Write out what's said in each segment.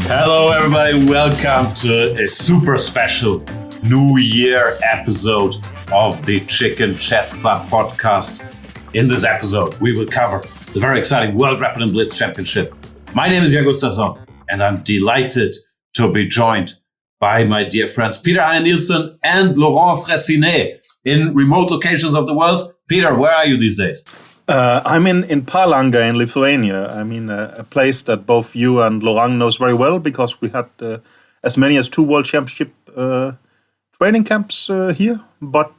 Hello, everybody. Welcome to a super special New Year episode of the Chicken Chess Club podcast. In this episode, we will cover the very exciting World Rapid Blitz Championship. My name is Gustafsson, and I'm delighted to be joined by my dear friends Peter Heine Nielsen and Laurent Fressinet in remote locations of the world. Peter, where are you these days? I'm in Palanga in Lithuania. I mean, a place that both you and Laurent knows very well because we had as many as 2 World Championship training camps here. But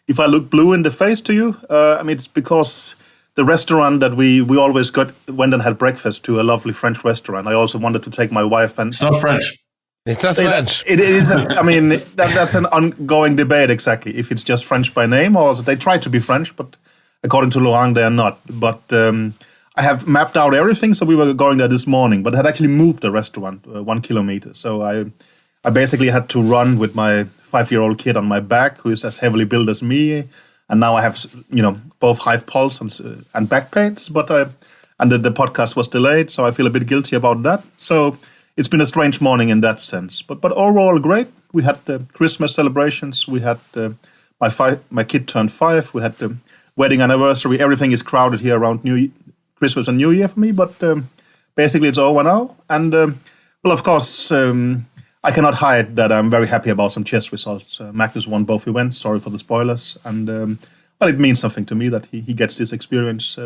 if I look blue in the face to you, I mean, it's because the restaurant that we always went and had breakfast to, a lovely French restaurant. I also wanted to take my wife and... It's not French. It's not French. It is. I mean, that's an ongoing debate, exactly. If it's just French by name or they try to be French, but... According to Laurent, they are not. But I have mapped out everything, so we were going there this morning, but had actually moved the restaurant 1 kilometer. So I basically had to run with my 5-year-old kid on my back, who is as heavily built as me. And now I have, both high pulse and back pains. But the podcast was delayed, so I feel a bit guilty about that. So it's been a strange morning in that sense. But overall, great. We had Christmas celebrations. We had my kid turned 5. We had the wedding anniversary. Everything is crowded here around Christmas and New Year for me, but basically it's over now. And, well, of course, I cannot hide that I'm very happy about some chess results. Magnus won both events, sorry for the spoilers. And, well, it means something to me that he gets this experience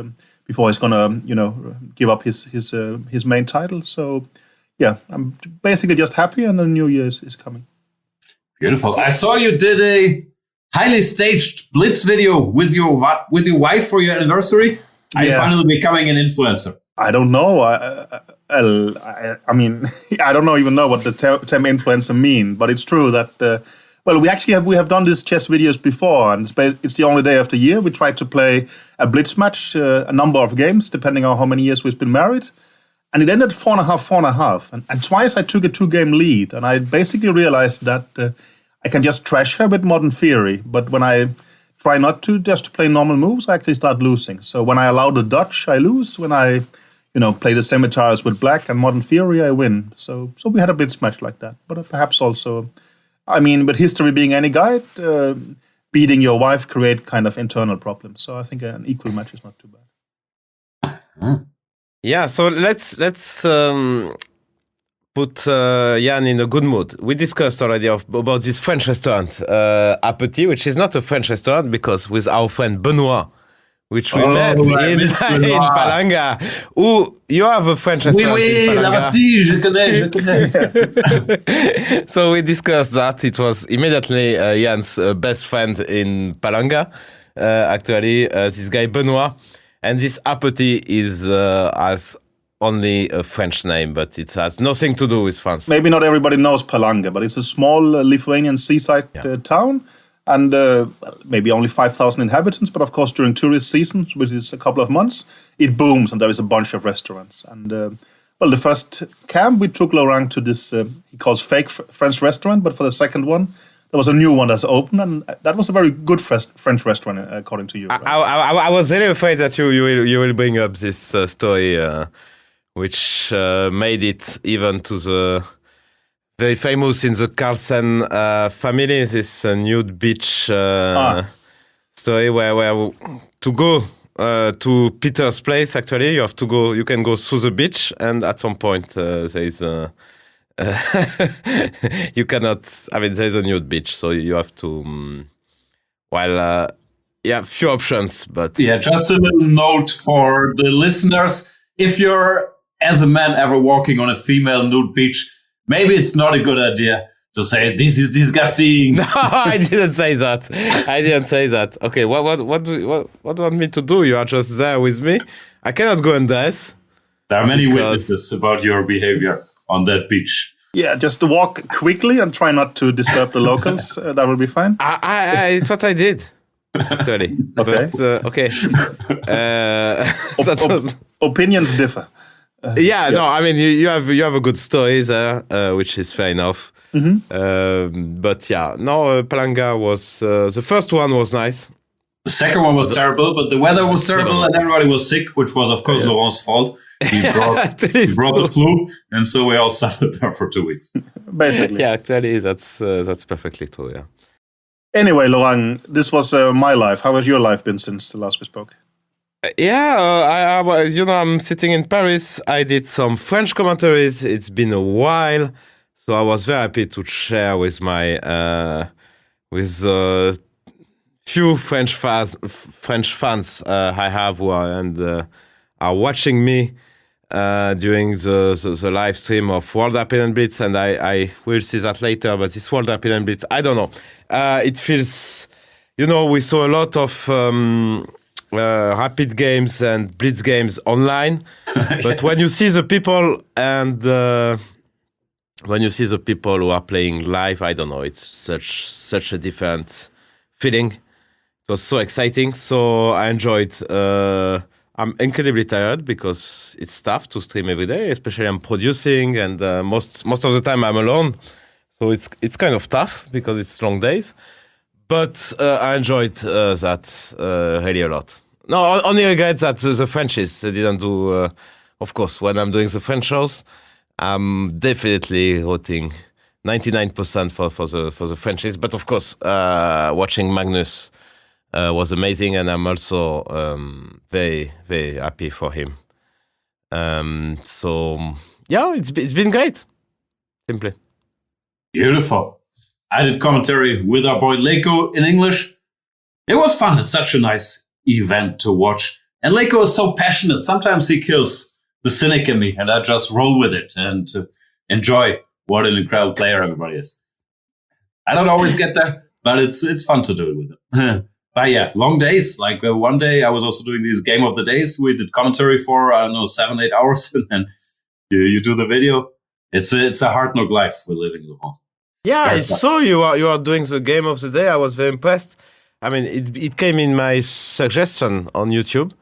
before he's going to, give up his main title. So, yeah, I'm basically just happy, and the New Year is coming. Beautiful. I saw you did a highly staged blitz video with your wife for your anniversary. Are you finally becoming an influencer? I don't know. I mean, I don't even know what the term influencer mean, but it's true that we have done these chess videos before, and it's the only day of the year. We tried to play a blitz match, a number of games, depending on how many years we've been married, and it ended 4.5, and twice I took a 2-game lead, and I basically realized that. I can just trash her with modern theory, but when I try not to, just to play normal moves, I actually start losing. So when I allow the Dutch, I lose. When I, play the scimitars with black and modern theory, I win. So we had a blitz match like that. But perhaps also, I mean, with history being any guide, beating your wife create kind of internal problems. So I think an equal match is not too bad. Yeah, so let's put Jan in a good mood. We discussed already about this French restaurant, Appétit, which is not a French restaurant because with our friend Benoit, which we met in Palanga. You have a French restaurant in Palanga. La Bastille, je connais. So we discussed that. It was immediately Jan's best friend in Palanga, actually, this guy Benoit. And this Appétit is as only a French name, but it has nothing to do with France. Maybe not everybody knows Palanga, but it's a small Lithuanian seaside town, and maybe only 5,000 inhabitants. But of course, during tourist season, which is a couple of months, it booms, and there is a bunch of restaurants. And the first camp, we took Laurent to this, he calls fake French restaurant, but for the second one, there was a new one that's open, and that was a very good French restaurant, according to you. Right? I was really afraid that you will bring up this story, which made it even to the very famous in the Carlsen family, this nude beach story where to go to Peter's place, actually, you can go through the beach, and at some point there is you cannot, I mean, there's a nude beach, so you have to, few options, but... Yeah, just a little note for the listeners. If you're, as a man, ever walking on a female nude beach, maybe it's not a good idea to say, this is disgusting. No, I didn't say that. Okay, what do you want me to do? You are just there with me. I cannot go and dance. There are many witnesses about your behavior on that beach. Yeah, just walk quickly and try not to disturb the locals. That will be fine. It's what I did, actually. Okay. But, okay. Opinions differ. No, I mean, you have a good story there, which is fair enough. Mm-hmm. But Palanga was the first one was nice. The second one was terrible, but the weather was terrible and everybody was sick, which was, of course, Laurent's fault. He brought the flu, and so we all suffered there for 2 weeks. Basically. Yeah, actually, that's perfectly true, yeah. Anyway, Laurent, this was my life. How has your life been since the last we spoke? I'm sitting in Paris. I did some French commentaries. It's been a while, so I was very happy to share with my few French fans I have who are watching me during the live stream of World Rapid Blitz, and I will see that later. But this World Rapid Blitz, I don't know. It feels, we saw a lot of rapid games and blitz games online, but when you see the people who are playing live, I don't know. It's such a different feeling. It was so exciting. So I enjoyed. I'm incredibly tired because it's tough to stream every day, especially I'm producing, and most of the time I'm alone. So it's kind of tough because it's long days. But I enjoyed that really a lot. No, only regret that the Frenchies didn't do. Of course, when I'm doing the French shows, I'm definitely voting 99% for the Frenchies. But of course, watching Magnus was amazing, and I'm also very, very happy for him. So yeah, it's been great. Simply beautiful. I did commentary with our boy Leko in English. It was fun. It's such a nice event to watch. And Leko is so passionate. Sometimes he kills the cynic in me, and I just roll with it and enjoy what an incredible player everybody is. I don't always get there, but it's fun to do it with him. But yeah, long days. Like one day I was also doing these game of the days. We did commentary for, 7-8 hours, and then you do the video. It's a hard knock life we're living, Laurent. Yeah, I saw you are doing the game of the day. I was very impressed. I mean, it came in my suggestion on YouTube.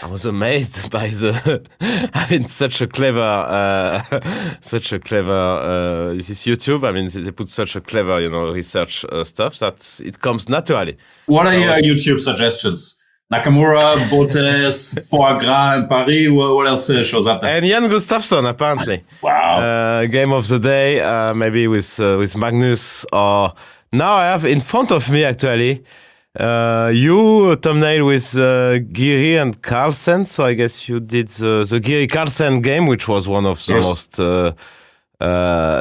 I was amazed by such a clever, this is YouTube. I mean, they put such a clever, research stuff that it comes naturally. What are your YouTube suggestions? Nakamura, Botes, Foie Gras in Paris. What else shows up there? And Jan Gustafsson, apparently. Wow. Game of the day, maybe with Magnus. Or now I have in front of me, actually, you thumbnail with Giri and Carlsen. So I guess you did the Giri Carlsen game, which was one of the most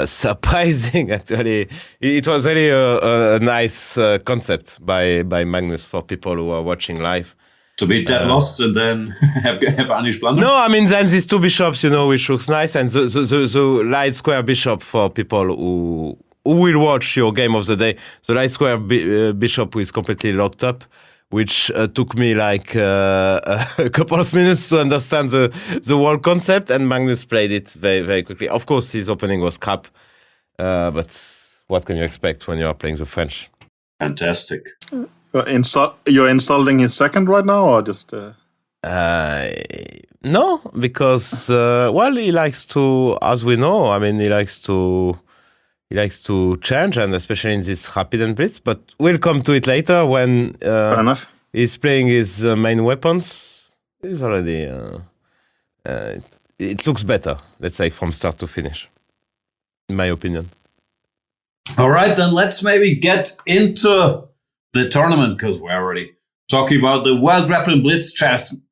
surprising, actually. It was really a nice concept by Magnus for people who are watching live. To be dead lost and then have Anish blunder? No, I mean, then these two bishops, which looks nice, and the light square bishop for people who will watch your game of the day. The light square bishop is completely locked up, which took me like a couple of minutes to understand the whole concept, and Magnus played it very, very quickly. Of course, his opening was crap, but what can you expect when you are playing the French? Fantastic. You're installing his second right now, or just? No, because he likes to, as we know. I mean, he likes to change, and especially in this Rapid and Blitz. But we'll come to it later when Fair enough. He's playing his main weapons. He's already. It looks better, let's say, from start to finish, in my opinion. All right, then let's maybe get into the tournament, because we're already talking about the World Rapid Blitz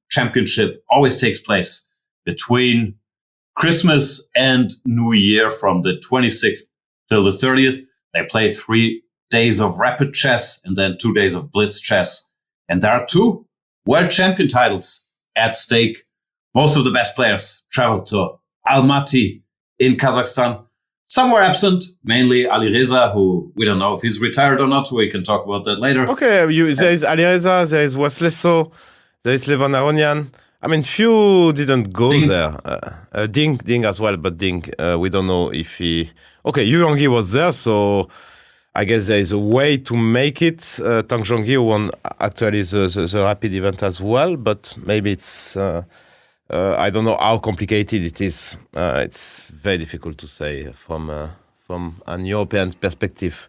Championship. Always takes place between Christmas and New Year from the 26th till the 30th. They play 3 days of rapid chess and then 2 days of blitz chess. And there are 2 world champion titles at stake. Most of the best players travel to Almaty in Kazakhstan. Some were absent, mainly Alireza, who we don't know if he's retired or not. We can talk about that later. Okay, there is Alireza, there is Wasleso, there is Levan Aronian. I mean, few didn't go Ding. there. Ding as well, but Ding, we don't know if he... Okay, Yu Yonggi was there, so I guess there is a way to make it. Tang Zhongyi won actually the rapid event as well, but maybe it's... I don't know how complicated it is. It's very difficult to say from an European perspective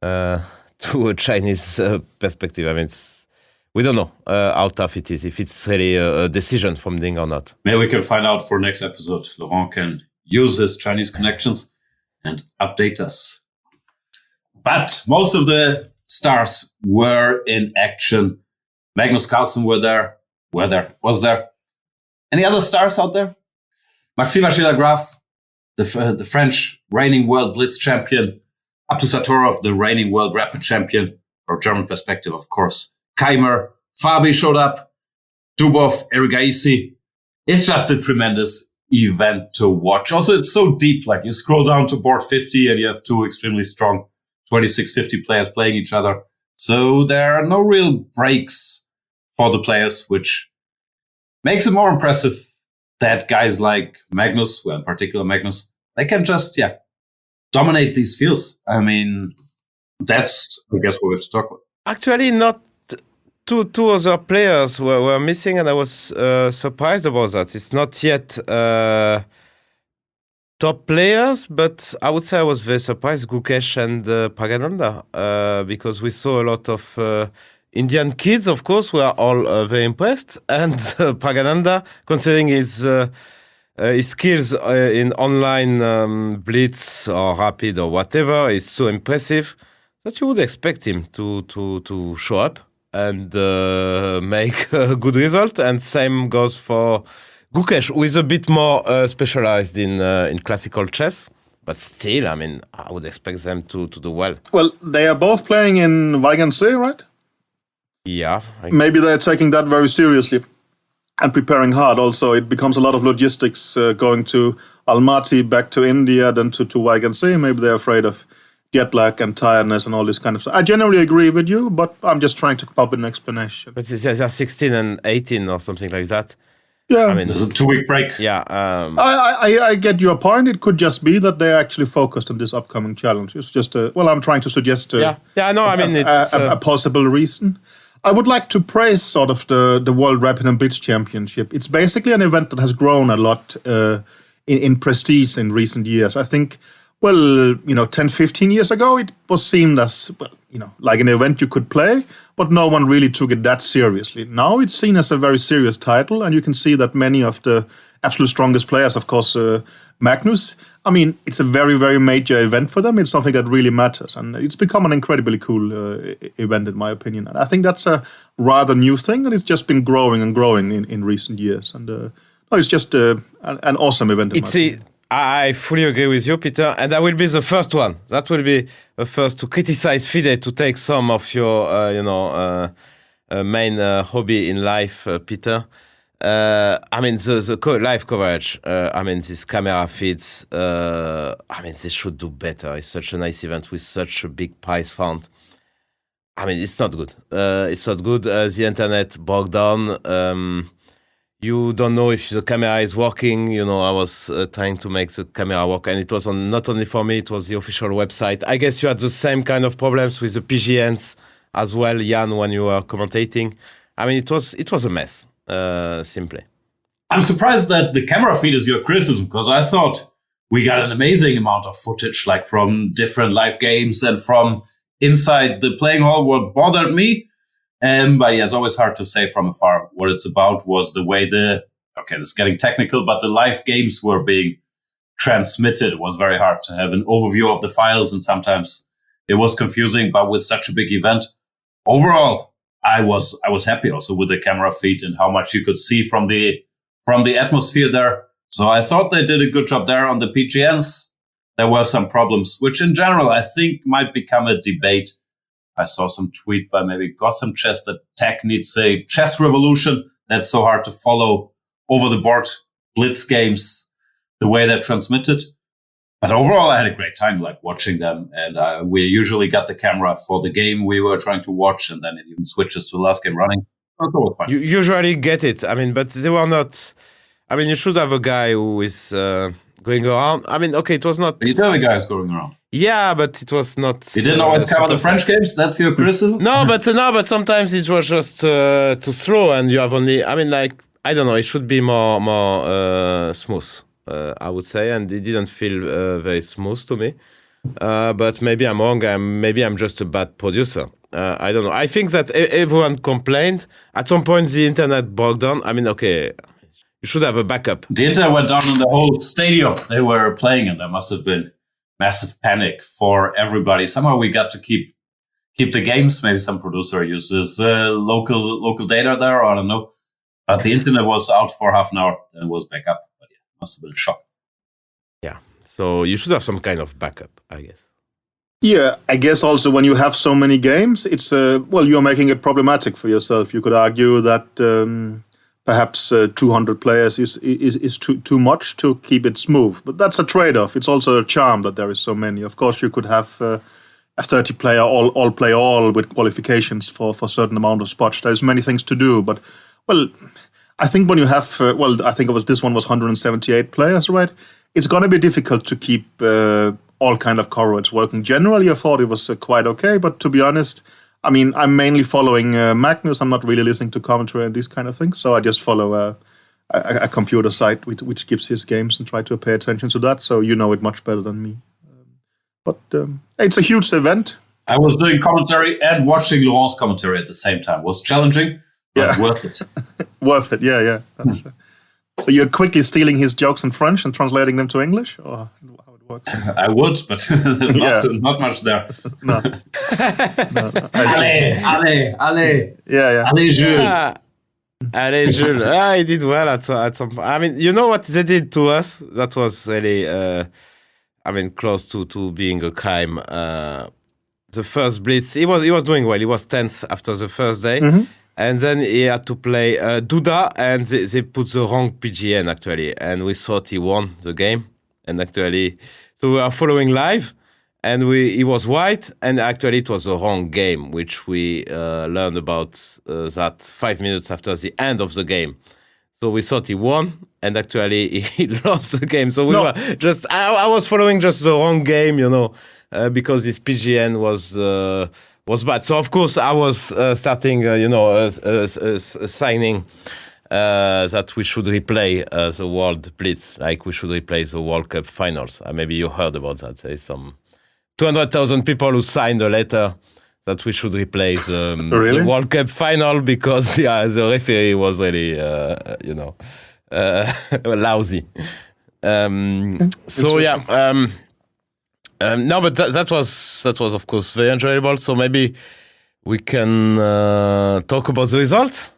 to a Chinese perspective. I mean, we don't know how tough it is, if it's really a decision from Ding or not. Maybe we can find out for next episode. Laurent can use his Chinese connections and update us. But most of the stars were in action. Magnus Carlsen was there. Any other stars out there? Maxime Vachier-Lagrave, the French reigning World Blitz champion, up to Satorov, the reigning World Rapid champion, from a German perspective, of course. Keymer, Fabi showed up, Dubov, Erigaisi. It's just a tremendous event to watch. Also, it's so deep. Like, you scroll down to board 50 and you have two extremely strong 26-50 players playing each other. So there are no real breaks for the players, which makes it more impressive that guys like Magnus, well, in particular Magnus, they can just, dominate these fields. I mean, that's, I guess, what we have to talk about. Actually, not two other players were missing, and I was surprised about that. It's not yet top players, but I would say I was very surprised, Gukesh and Pragananda, because we saw a lot of Indian kids, of course, who are all very impressed, and Pragananda, considering his skills in online blitz or rapid or whatever, is so impressive that you would expect him to show up and make a good result. And same goes for Gukesh, who is a bit more specialized in classical chess. But still, I mean, I would expect them to do well. Well, they are both playing in Vaganse, right? Yeah. Maybe they're taking that very seriously and preparing hard. Also, it becomes a lot of logistics going to Almaty, back to India, then to Vaganse. Maybe they're afraid of jet lag and tiredness and all this kind of stuff. I generally agree with you, but I'm just trying to come up with an explanation. But they're 16 and 18 or something like that. Yeah, I mean, there's a 2-week break. Yeah, I get your point. It could just be that they're actually focused on this upcoming challenge. It's just I'm trying to suggest no, I mean, it's a possible reason. I would like to praise sort of the World Rapid and Blitz Championship. It's basically an event that has grown a lot in prestige in recent years. I think, 10, 15 years ago, it was seen as, like an event you could play, but no one really took it that seriously. Now it's seen as a very serious title, and you can see that many of the absolute strongest players, of course, Magnus, I mean, it's a very, very major event for them. It's something that really matters, and it's become an incredibly cool event, in my opinion. And I think that's a rather new thing, and it's just been growing and growing in recent years. And it's just an awesome event. I fully agree with you, Peter, and I will be the first one. That will be the first to criticize FIDE to take some of your, main hobby in life, Peter. I mean, the live coverage, these camera feeds, they should do better. It's such a nice event with such a big prize fund. I mean, it's not good. It's not good. The internet broke down. You don't know if the camera is working. I was trying to make the camera work, and it was not only for me, it was the official website. I guess you had the same kind of problems with the PGNs as well, Jan, when you were commentating. I mean, it was a mess. Simply. I'm surprised that the camera feed is your criticism, because I thought we got an amazing amount of footage, like from different live games and from inside the playing hall. What bothered me, but it's always hard to say from afar what it's about, was the way this is getting technical, but the live games were being transmitted. It was very hard to have an overview of the files, and sometimes it was confusing, but with such a big event, overall, I was happy also with the camera feed and how much you could see from the atmosphere there. So I thought they did a good job there. On the PGNs, there were some problems, which in general I think might become a debate. I saw some tweet by maybe Gotham Chess that tech needs a chess revolution. That's so hard to follow over the board blitz games, the way they're transmitted. But overall, I had a great time, like watching them. And we usually got the camera for the game we were trying to watch, and then it even switches to the last game running. That was fun. You usually get it. I mean, but they were not. I mean, you should have a guy who is going around. I mean, okay, it was not. You tell the guy who's going around. Yeah, but it was not. You didn't always cover the French games. That's your criticism. No, but sometimes it was just too slow, and you have only. I mean, like, I don't know. It should be more smooth. I would say, and it didn't feel very smooth to me. But maybe I'm wrong. Maybe I'm just a bad producer. I don't know. I think that everyone complained. At some point, the internet broke down. I mean, okay, you should have a backup. The internet went down in the whole stadium they were playing in. There must have been massive panic for everybody. Somehow we got to keep the games. Maybe some producer uses local data there. I don't know. But the internet was out for half an hour and was back up. But yeah, it must have been a shock. Yeah. So you should have some kind of backup, I guess. Yeah, I guess also when you have so many games, it's you're making it problematic for yourself. You could argue that perhaps 200 players is too much to keep it smooth, but that's a trade-off. It's also a charm that there is so many. Of course, you could have a 30-player all play all with qualifications for a certain amount of spots. There's many things to do, but I think when you have I think this one was 178 players, right? It's going to be difficult to keep all kind of coverage working. Generally, I thought it was quite okay, but to be honest, I mean, I'm mainly following Magnus. I'm not really listening to commentary and these kind of things, so I just follow a computer site which gives his games and try to pay attention to that, so you know it much better than me. But it's a huge event. I was doing commentary and watching Laurent's commentary at the same time. It was challenging, but worth it. Worth it, yeah. That's, so you're quickly stealing his jokes in French and translating them to English, or how it works? I would, but there's not much there. No. Allez. Yeah. Allez, Jules. Allez, Jules. He did well at some. I mean, you know what they did to us? That was really, close to being a crime. The first blitz, he was doing well. He was 10th after the first day. Mm-hmm. And then he had to play Duda, and they put the wrong PGN, actually. And we thought he won the game. And actually, so we are following live, and he was white, and actually it was the wrong game, which we learned about that 5 minutes after the end of the game. So we thought he won, and actually he lost the game. So we were just, I was following just the wrong game, because his PGN was bad. So of course I was starting, signing that we should replay the World Blitz, like we should replay the World Cup finals. Maybe you heard about that. There's some 200,000 people who signed a letter that we should replay the World Cup final because the referee was really, lousy. No, but that was of course very enjoyable. So maybe we can talk about the results.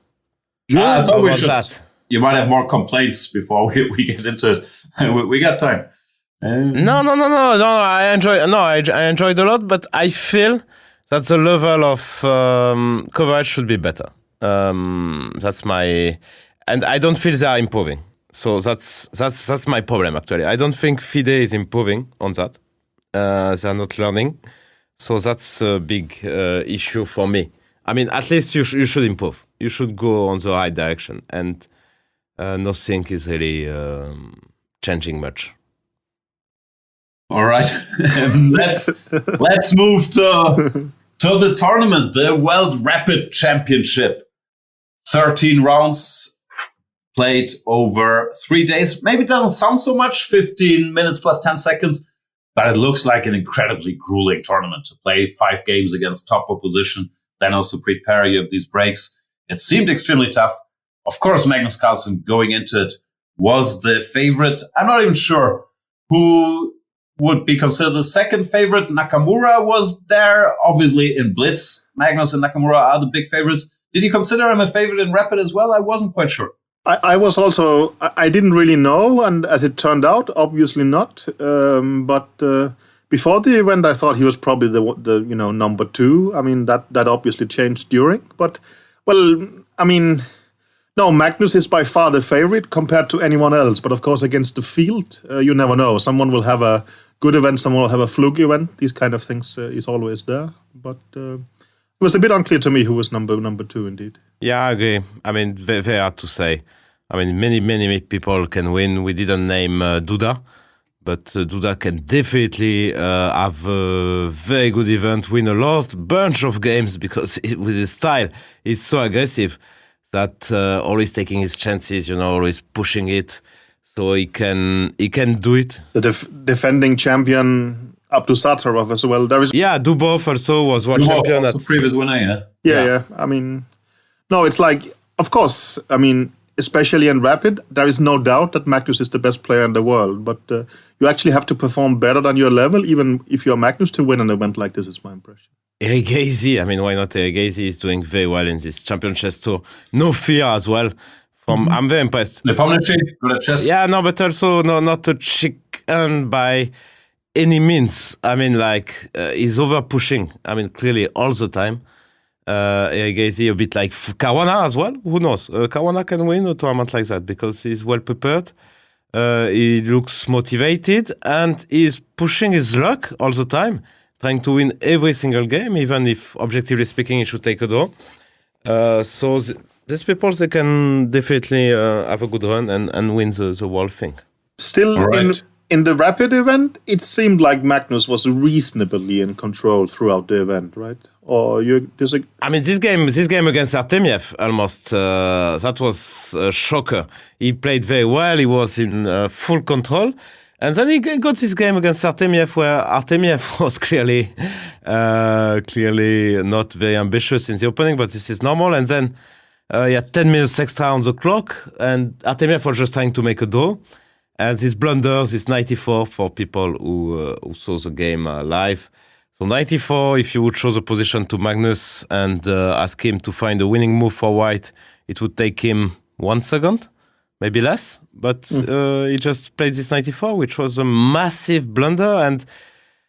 Yeah, I thought we should. That? You might have more complaints before we get into it. We got time. No. I enjoyed a lot, but I feel that the level of coverage should be better. That's my, and I don't feel they are improving. So that's my problem actually. I don't think FIDE is improving on that. They are not learning. So that's a big issue for me. I mean, at least you should improve. You should go on the right direction. And nothing is really changing much. All right. let's move to the tournament, the World Rapid Championship. 13 rounds played over 3 days. Maybe it doesn't sound so much, 15 minutes plus 10 seconds. But it looks like an incredibly grueling tournament to play 5 games against top opposition, then also prepare. You have these breaks. It seemed extremely tough. Of course, Magnus Carlsen going into it was the favorite. I'm not even sure who would be considered the second favorite. Nakamura was there, obviously in Blitz. Magnus and Nakamura are the big favorites. Did you consider him a favorite in Rapid as well? I wasn't quite sure. I was also, I didn't really know, and as it turned out, obviously not. But before the event, I thought he was probably the number 2. I mean, that obviously changed during. But, no, Magnus is by far the favorite compared to anyone else. But of course, against the field, you never know. Someone will have a good event, someone will have a fluke event. These kind of things is always there. But it was a bit unclear to me who was number 2 indeed. Yeah, I agree. I mean, very, very hard to say. I mean, many people can win. We didn't name Duda, but Duda can definitely have a very good event, win a bunch of games because with his style, he's so aggressive that always taking his chances, always pushing it, so he can do it. The defending champion up to Satarov as well. There is Dubov also was world champion. That's the previous winner, yeah. I mean, no, it's like, of course, I mean, especially in Rapid, there is no doubt that Magnus is the best player in the world, but you actually have to perform better than your level, even if you're Magnus, to win an event like this, is my impression. Erigesi, I mean, why not? Erigesi is doing very well in this championship tour. No fear as well. I'm very impressed. Nepomniachtchi, good at chess. Yeah, no, but also not a chicken by any means. I mean, like, he's over pushing. I mean, clearly all the time. Erigesi a bit like Caruana as well. Who knows? Caruana can win a tournament like that because he's well prepared. He looks motivated and he's pushing his luck all the time, trying to win every single game, even if, objectively speaking, he should take a draw. So these people, they can definitely have a good run and win the whole thing. Still, right. In the Rapid event, it seemed like Magnus was reasonably in control throughout the event, right? Or you disagree? I mean, this game against Artemiev, almost, that was a shocker. He played very well. He was in full control. And then he got this game against Artemiev, where Artemiev was clearly not very ambitious in the opening, but this is normal. And then he had 10 minutes extra on the clock, and Artemiev was just trying to make a draw. And this blunder, this 94 for people who saw the game live. So 94, if you would show the position to Magnus and ask him to find a winning move for white, it would take him 1 second, maybe less. But he just played this 94, which was a massive blunder, and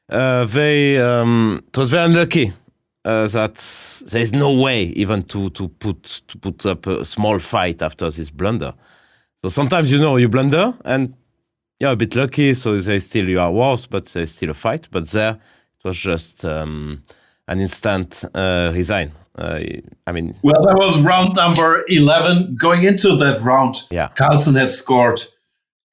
it was very unlucky that there's no way even to put up a small fight after this blunder. So sometimes, you blunder and you're a bit lucky, so you are worse, but there's still a fight. But there, it was just an instant resign. Well, that was round number 11. Going into that round, Carlsen had scored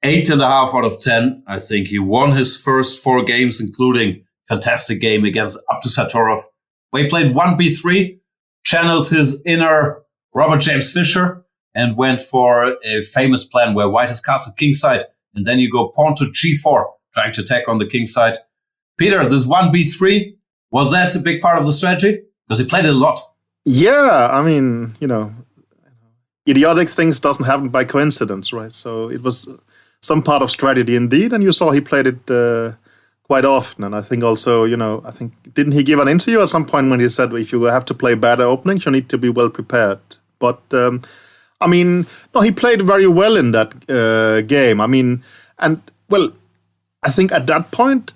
8.5 out of 10. I think he won his first 4 games, including fantastic game against Abdusatorov, where he played 1b3, channeled his inner Robert James Fischer, and went for a famous plan where white has castle kingside, and then you go pawn to g4, trying to attack on the king side. Peter, this 1b3, was that a big part of the strategy? Because he played it a lot. Yeah, I mean, idiotic things doesn't happen by coincidence, right? So it was some part of strategy indeed, and you saw he played it quite often. And I think also, didn't he give an interview at some point when he said, if you have to play better openings, you need to be well prepared. But he played very well in that game. I think at that point,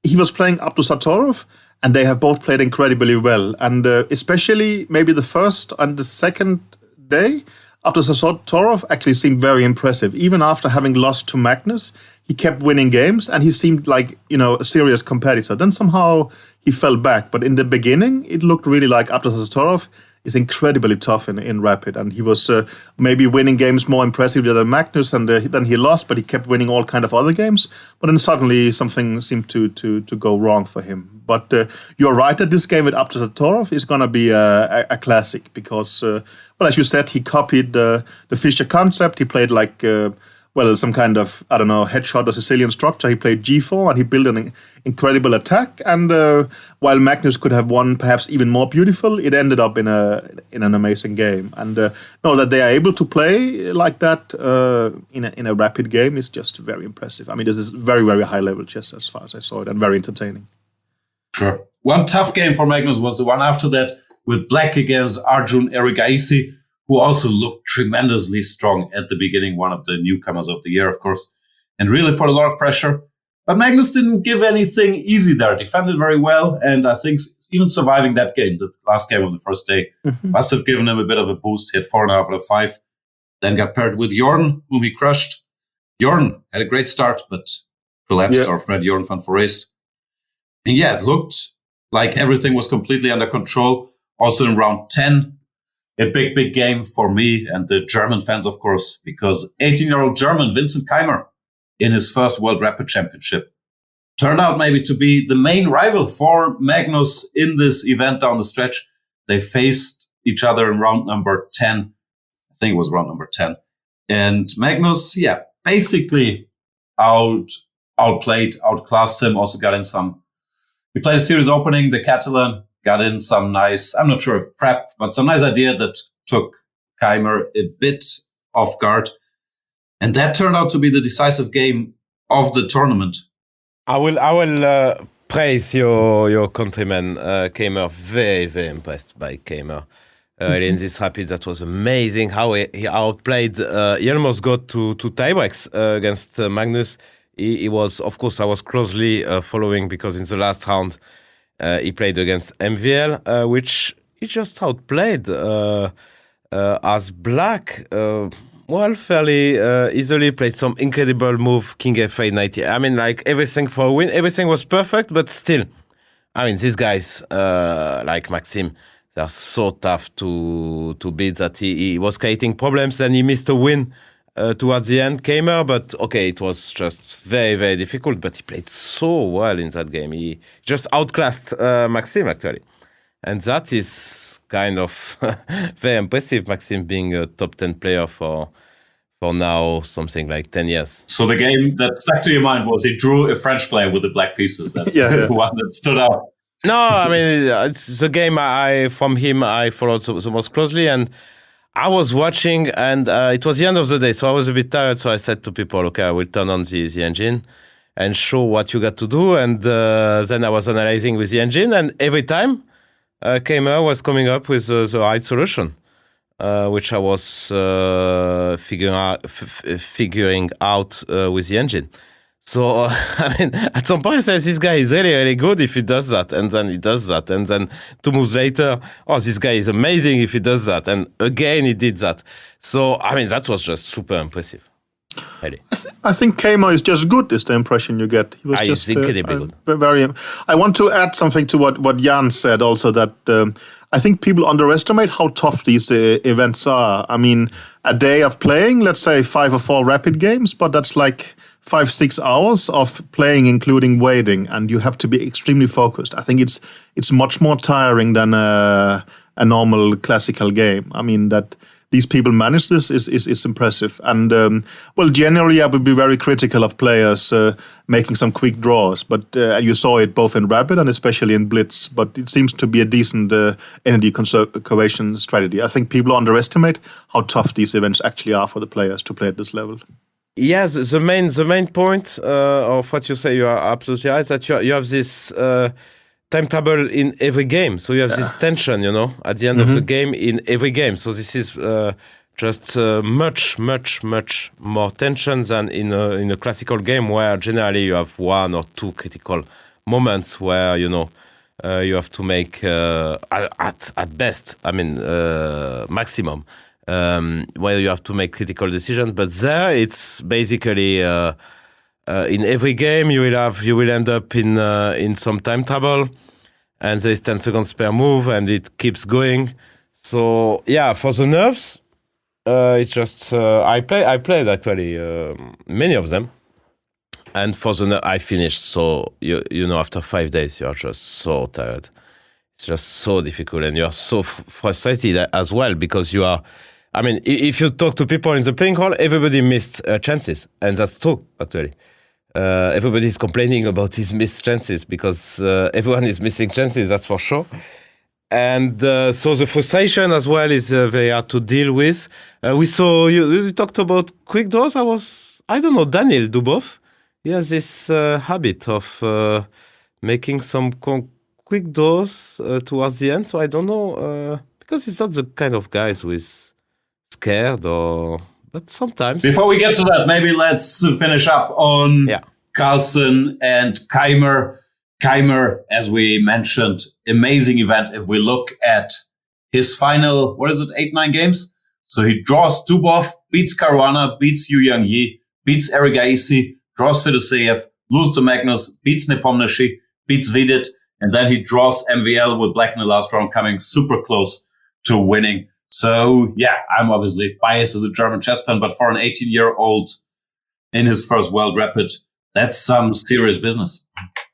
he was playing Abdusatorov, and they have both played incredibly well. And especially maybe the first and the second day, Abdusatorov actually seemed very impressive. Even after having lost to Magnus, he kept winning games, and he seemed like, a serious competitor. Then somehow he fell back. But in the beginning, it looked really like Abdusatorov is incredibly tough in Rapid, and he was maybe winning games more impressively than Magnus, and then he lost, but he kept winning all kind of other games. But then suddenly something seemed to go wrong for him. But you're right that this game with Abdusatorov is going to be a classic because, as you said, he copied the Fischer concept. He played like some kind of, headshot or Sicilian structure. He played g4 and he built an incredible attack. And while Magnus could have won perhaps even more beautiful, it ended up in an amazing game. And that they are able to play like that in a Rapid game is just very impressive. I mean, this is very, very high level chess as far as I saw it, and very entertaining. Sure. One tough game for Magnus was the one after that with Black against Arjun Erigaisi, who also looked tremendously strong at the beginning, one of the newcomers of the year, of course, and really put a lot of pressure. But Magnus didn't give anything easy there, defended very well, and I think even surviving that game, the last game of the first day, must have given him a bit of a boost. He had 4.5 out of 5, then got paired with Jorn, whom he crushed. Jorn had a great start, but collapsed, or Fred Jorn van Forest. And it looked like everything was completely under control. Also in round 10, a big game for me and the German fans, of course, because 18-year-old German Vincent Keymer in his first World Rapid Championship turned out maybe to be the main rival for Magnus in this event down the stretch. They faced each other in round number 10. I think it was round number 10. And Magnus, basically outplayed, outclassed him, also got in some He played a series opening, the Catalan, got in some nice, I'm not sure if prep, but some nice idea that took Keymer a bit off guard. And that turned out to be the decisive game of the tournament. I will praise your countryman, Keymer. Very, very impressed by Keymer. In this rapid, that was amazing how he outplayed. He almost got to tiebreaks against Magnus. He was, of course, I was closely following because in the last round he played against MVL, which he just outplayed as black. Fairly easily played some incredible move, King F8 90. I mean, like everything for a win. Everything was perfect, but still, I mean, these guys like Maxime, they're so tough to beat that he was creating problems and he missed a win towards the end, Keymer, but okay, it was just very, very difficult, but he played so well in that game. He just outclassed Maxime, actually. And that is kind of very impressive, Maxime being a top 10 player for now something like 10 years. So the game that stuck to your mind was he drew a French player with the black pieces. That's the one that stood out. No, I mean, it's the game from him I followed so most closely, and I was watching, and it was the end of the day, so I was a bit tired, so I said to people, okay, I will turn on the engine and show what you got to do, and then I was analyzing with the engine, and every time Keymer was coming up with the right solution, which I was figuring out with the engine. So, I mean, at some point I said, this guy is really, really good if he does that. And then he does that. And then 2 moves later, oh, this guy is amazing if he does that. And again, he did that. So, I mean, that was just super impressive. Really. I think Keymer is just good, is the impression you get. He was just incredibly good. Very. I want to add something to what Jan said also, that I think people underestimate how tough these events are. I mean, a day of playing, let's say 5 or 4 rapid games, but that's like 5-6 hours of playing, including waiting, and you have to be extremely focused. I think it's much more tiring than a normal classical game. I mean, that these people manage this is impressive. And generally I would be very critical of players making some quick draws, but you saw it both in Rapid and especially in Blitz. But it seems to be a decent energy conservation strategy. I think people underestimate how tough these events actually are for the players to play at this level. Yes, the main point of what you say, you are absolutely right, that you have this timetable in every game. So you have this tension, at the end of the game in every game. So this is just much more tension than in a classical game where generally you have 1 or 2 critical moments where, you have to make, at best, I mean, maximum, where you have to make critical decisions. But there it's basically in every game you will end up in some time trouble, and there is 10 seconds per move, and it keeps going. So yeah, for the nerves, it's just I played actually many of them, and for the I finished. So after 5 days you are just so tired. It's just so difficult, and you are so frustrated as well because you are. I mean, if you talk to people in the playing hall, everybody missed chances, and that's true actually. Everybody is complaining about his missed chances because everyone is missing chances, that's for sure. And so the frustration as well is very hard to deal with. We saw you talked about quick draws. I don't know, Daniel Dubov. He has this habit of making some quick draws towards the end. So I don't know, because he's not the kind of guys who is scared but sometimes. Before we get to that, maybe let's finish up on Carlsen and Keymer. Keymer, as we mentioned, amazing event. If we look at his final, 8-9 games? So he draws Dubov, beats Caruana, beats Yu Yang Yi, beats Eric Aisi, draws Fedoseev, loses to Magnus, beats Nepomniachtchi, beats Vidit, and then he draws MVL with black in the last round, coming super close to winning. So, I'm obviously biased as a German chess fan, but for an 18-year-old in his first World Rapid, that's some serious business.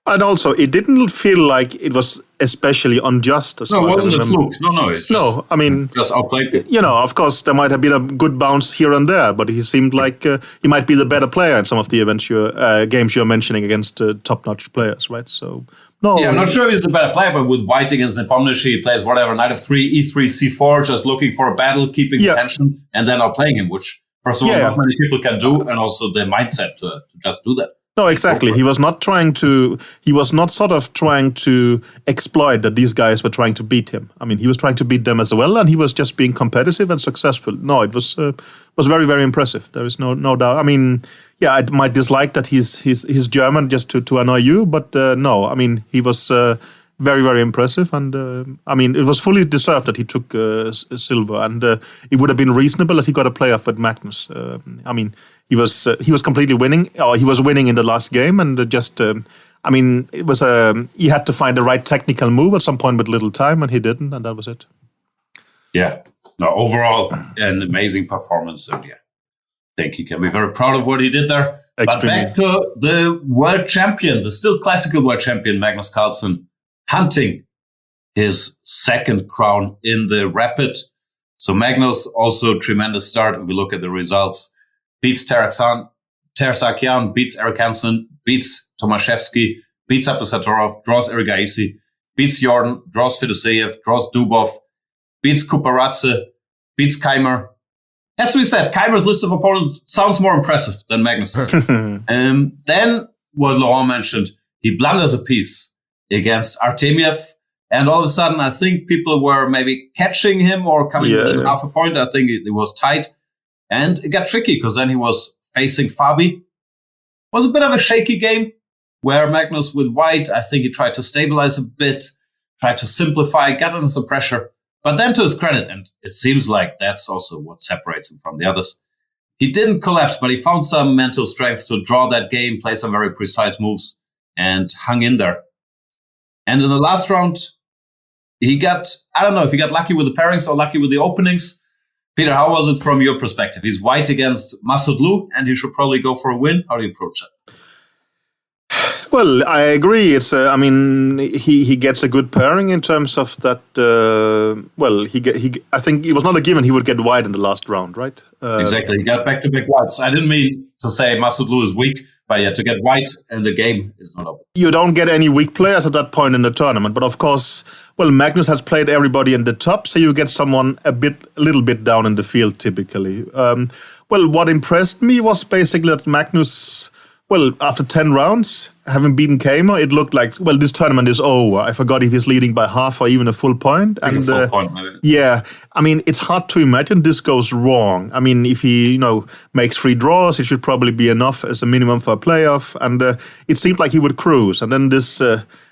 And also, it didn't feel like it was especially unjust. As no, it wasn't a fluke. No, it's just, no. I mean, just outplayed. Of course, there might have been a good bounce here and there, but he seemed like he might be the better player in some of the games you're mentioning against top-notch players, right? So, no. Yeah, I'm not sure he's the better player, but with white against Nepomniachtchi, he plays whatever, knight of 3, e3, c4, just looking for a battle, keeping tension, and then outplaying him, which, first of all, not many people can do, and also the mindset to just do that. No, exactly. He was not sort of trying to exploit that these guys were trying to beat him. I mean, he was trying to beat them as well, and he was just being competitive and successful. No, it was very, very impressive. There is no doubt. I mean, yeah, I might dislike that he's German just to annoy you, but no, I mean, he was very, very impressive, and I mean, it was fully deserved that he took silver, and it would have been reasonable that he got a playoff with Magnus. I mean, he was completely winning, or he was winning in the last game, and I mean, it was he had to find the right technical move at some point with little time, and he didn't, and that was it. Yeah, no, overall, an amazing performance, and I think he can be very proud of what he did there. Extremely. But back to the world champion, the still classical world champion, Magnus Carlsen, hunting his second crown in the Rapid. So Magnus, also tremendous start. If we look at the results, beats Tersakian, beats Eric Hansen, beats Tomaszewski, beats Abdusatorov, draws Erigaisi, beats Jordan, draws Fedoseev, draws Dubov, beats Kuparadze, beats Keymer. As we said, Keymer's list of opponents sounds more impressive than Magnus's. Then, what Laurent mentioned, he blunders a piece against Artemiev. And all of a sudden, I think people were maybe catching him or coming within half a point. I think it was tight. And it got tricky because then he was facing Fabi. It was a bit of a shaky game where Magnus with white, I think he tried to stabilize a bit, tried to simplify, got under some pressure. But then to his credit, and it seems like that's also what separates him from the others, he didn't collapse, but he found some mental strength to draw that game, play some very precise moves, and hung in there. And in the last round, he got, I don't know if he got lucky with the pairings or lucky with the openings. Peter, how was it from your perspective? He's white against Masudlu, and he should probably go for a win. How do you approach that? Well, I agree. It's I mean, he gets a good pairing in terms of that. I think it was not a given he would get white in the last round, right? Exactly. He got back-to-back whites. I didn't mean to say Masudlu is weak, but yeah, to get white in the game is not over. You don't get any weak players at that point in the tournament, but of course, well, Magnus has played everybody in the top, so you get someone a little bit down in the field typically. What impressed me was basically that Magnus, after 10 rounds, having beaten Keymer, it looked like, this tournament is over. I forgot if he's leading by half or even a full point. And a full point, maybe. Yeah, I mean, it's hard to imagine this goes wrong. I mean, if he, makes 3 draws, it should probably be enough as a minimum for a playoff. And it seemed like he would cruise. And then this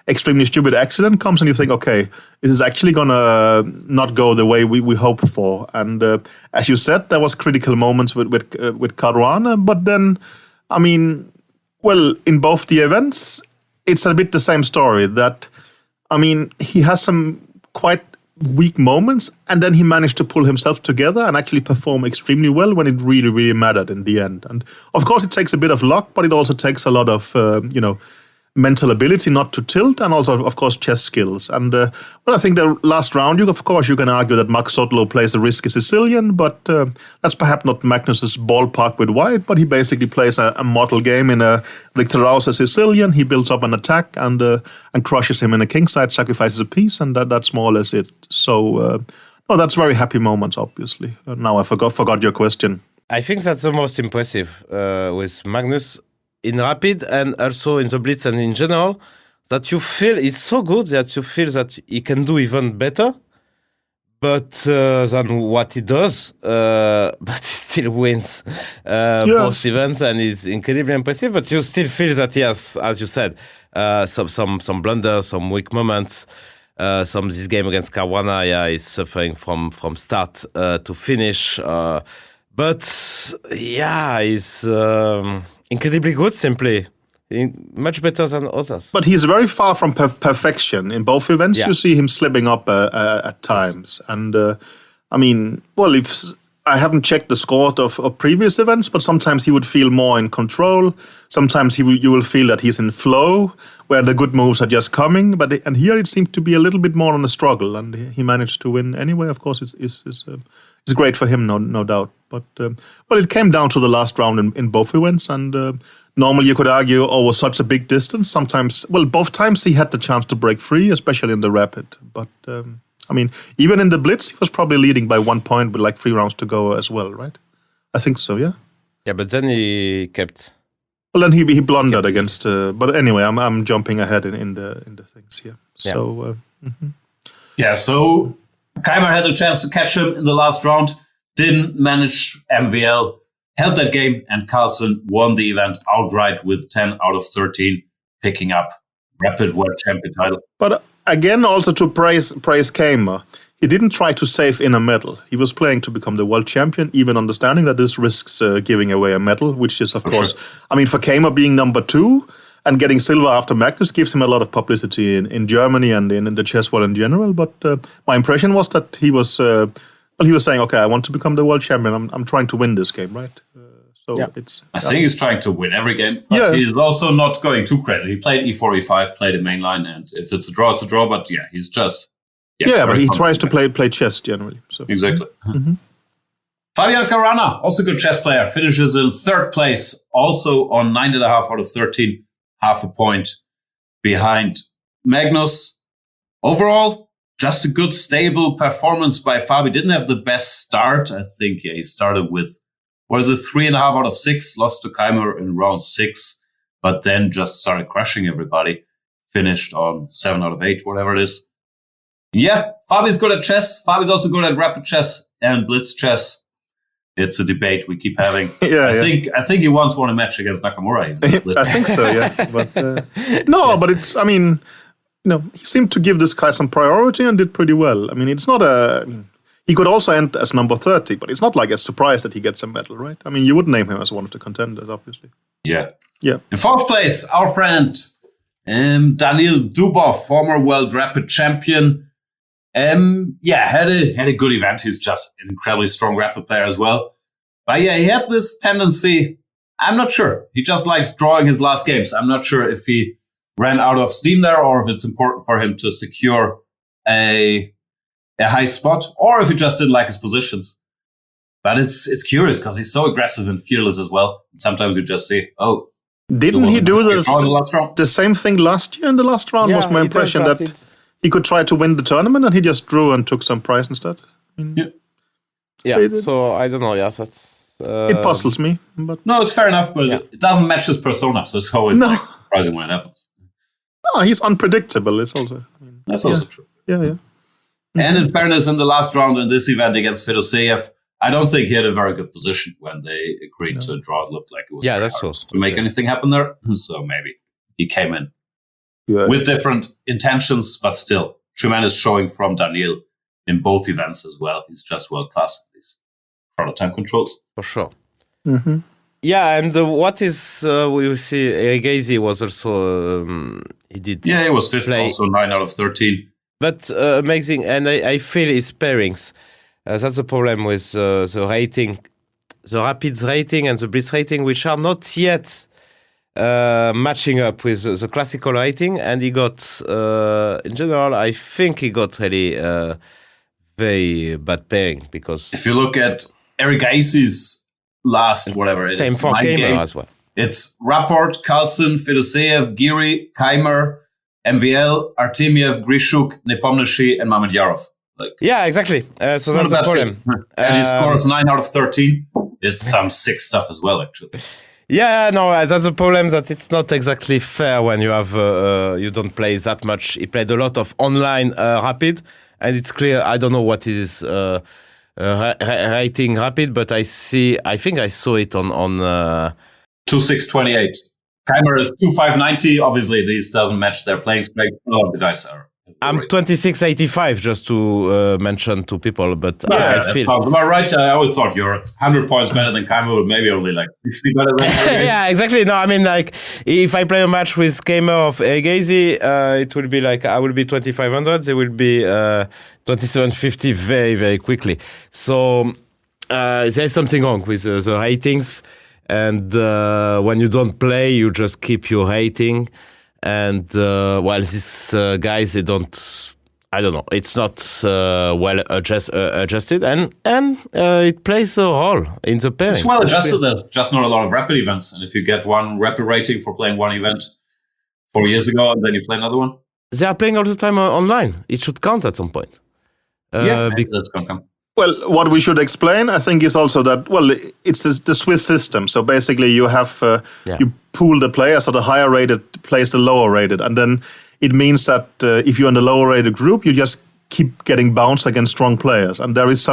extremely stupid accident comes and you think, okay, this is actually going to not go the way we hoped for. And as you said, there was critical moments with Caruana. But then, I mean, in both the events, it's a bit the same story that, I mean, he has some quite weak moments and then he managed to pull himself together and actually perform extremely well when it really, really mattered in the end. And of course, it takes a bit of luck, but it also takes a lot of, mental ability not to tilt and also, of course, chess skills. And, I think the last round, you can argue that Max Sotlo plays a risky Sicilian, but that's perhaps not Magnus's ballpark with white, but he basically plays a model game in a Victor Rauser Sicilian. He builds up an attack and crushes him in a kingside, sacrifices a piece, and that's more or less it. So, that's very happy moments, obviously. Now I forgot your question. I think that's the most impressive with Magnus in Rapid and also in the Blitz and in general, that you feel is so good that you feel that he can do even better but than what he does, but he still wins both events and is incredibly impressive. But you still feel that he has, as you said, some blunders, some weak moments. This game against Caruana, is suffering from start to finish. But he's incredibly good, simply. Much better than others. But he's very far from perfection. In both events, you see him slipping up at times. And, I haven't checked the score of previous events, but sometimes he would feel more in control. Sometimes you will feel that he's in flow, where the good moves are just coming. And here it seemed to be a little bit more on a struggle, and he managed to win anyway. Of course, it's great for him, no doubt. But it came down to the last round in both events, and normally you could argue over such a big distance. Sometimes, both times he had the chance to break free, especially in the rapid. But even in the Blitz, he was probably leading by 1 point with like 3 rounds to go as well, right? I think so, yeah. Yeah, but then he kept. Well, then he blundered against. But anyway, I'm jumping ahead in the things here. So. Yeah. So Keymer had a chance to catch him in the last round. Didn't manage MVL. Held that game, and Carlsen won the event outright with 10 out of 13, picking up Rapid World Champion title. But again, also to praise Keymer, he didn't try to save in a medal. He was playing to become the world champion, even understanding that this risks giving away a medal, which is, of course, sure. For Keymer being number 2 and getting silver after Magnus gives him a lot of publicity in Germany and in the chess world in general. But my impression was that he was saying, okay, I want to become the world champion. I'm trying to win this game, right? I think he's trying to win every game, but he's also not going too crazy. He played e4, e5, played a main line, and if it's a draw, it's a draw. But he's just but he tries to play chess generally. So exactly. Fabiano Caruana, also good chess player, finishes in 3rd place, also on 9.5 out of 13, half a point behind Magnus. Overall, just a good, stable performance by Fabi. Didn't have the best start. I think he started with 3.5 out of 6, lost to Keymer in round 6, but then just started crushing everybody. Finished on 7 out of 8, whatever it is. Yeah, Fabi's good at chess. Fabi's also good at rapid chess and blitz chess. It's a debate we keep having. I think he once won a match against Nakamura. I think so, yeah. But but it's, he seemed to give this guy some priority and did pretty well. It's not he could also end as number 30, but it's not like a surprise that he gets a medal, right? You would name him as one of the contenders, obviously. Yeah. Yeah. In 4th place, our friend Daniil Dubov, former World Rapid Champion. Had a good event. He's just an incredibly strong rapid player as well. But he had this tendency. I'm not sure. He just likes drawing his last games. I'm not sure if he ran out of steam there or if it's important for him to secure a high spot, or if he just didn't like his positions. But it's curious because he's so aggressive and fearless as well. And sometimes you just see, didn't he do the same thing last year in the last round? Was my impression that he could try to win the tournament and he just drew and took some prize instead. So I don't know. Yes, that's it puzzles me. But no, it's fair enough, but it doesn't match his persona, so it's always surprising when it happens. No, he's unpredictable. It's also that's also true. Yeah. And in fairness, in the last round in this event against Fedoseev, I don't think he had a very good position when they agreed to draw. It looked like it was that's hard to make anything happen there. So maybe he came in with different intentions, but still tremendous showing from Daniil in both events as well. He's just world class at these prototype controls. For sure. Mm-hmm. Yeah, and what is we see, Erigasi was also he did. Yeah, he was 5th, also 9 out of 13. But amazing, and I feel his pairings. That's the problem with the rating, the Rapids rating and the Blitz rating, which are not yet matching up with the classical rating. And he got, in general, I think he got really very bad pairing because if you look at Erigasi's last whatever it same is, for Keymer as well. It's Rapport, Carlsen, Fedoseev, Giri, Keymer, MVL, Artemiev, Grishuk, Nepomniachtchi, and Mamedyarov. Yeah, exactly. So that's the problem. And he scores 9 out of 13. It's some sick stuff as well, actually. Yeah, no, that's the problem that it's not exactly fair when you have you don't play that much. He played a lot of online Rapid, and it's clear. I don't know what is rating Rapid, but I think I saw it on 2628. Keymer is 2590. Obviously, this doesn't match their playing strength. All of the guys are. I'm 2685, just to mention to people, but I feel. Am I right? I always thought you're 100 points better than Keymer, but maybe only like 60 better than Keymer. Yeah, exactly. No, I mean, like, if I play a match with Keymer of Erigasi, it will be like, I will be 2500, they will be 2750 very, very quickly. So there's something wrong with the ratings. And when you don't play, you just keep your rating. And these guys, they don't. I don't know. It's not well adjusted, and it plays a role in the pairing. It's well adjusted. There's just not a lot of rapid events, and if you get one rapid rating for playing one event 4 years ago, and then you play another one, they are playing all the time online. It should count at some point. That's gonna come. Well, what we should explain, I think, is also that, it's the Swiss system. So basically you have, you pool the players, so the higher rated plays the lower rated. And then it means that if you're in the lower rated group, you just keep getting bounced against strong players. And there is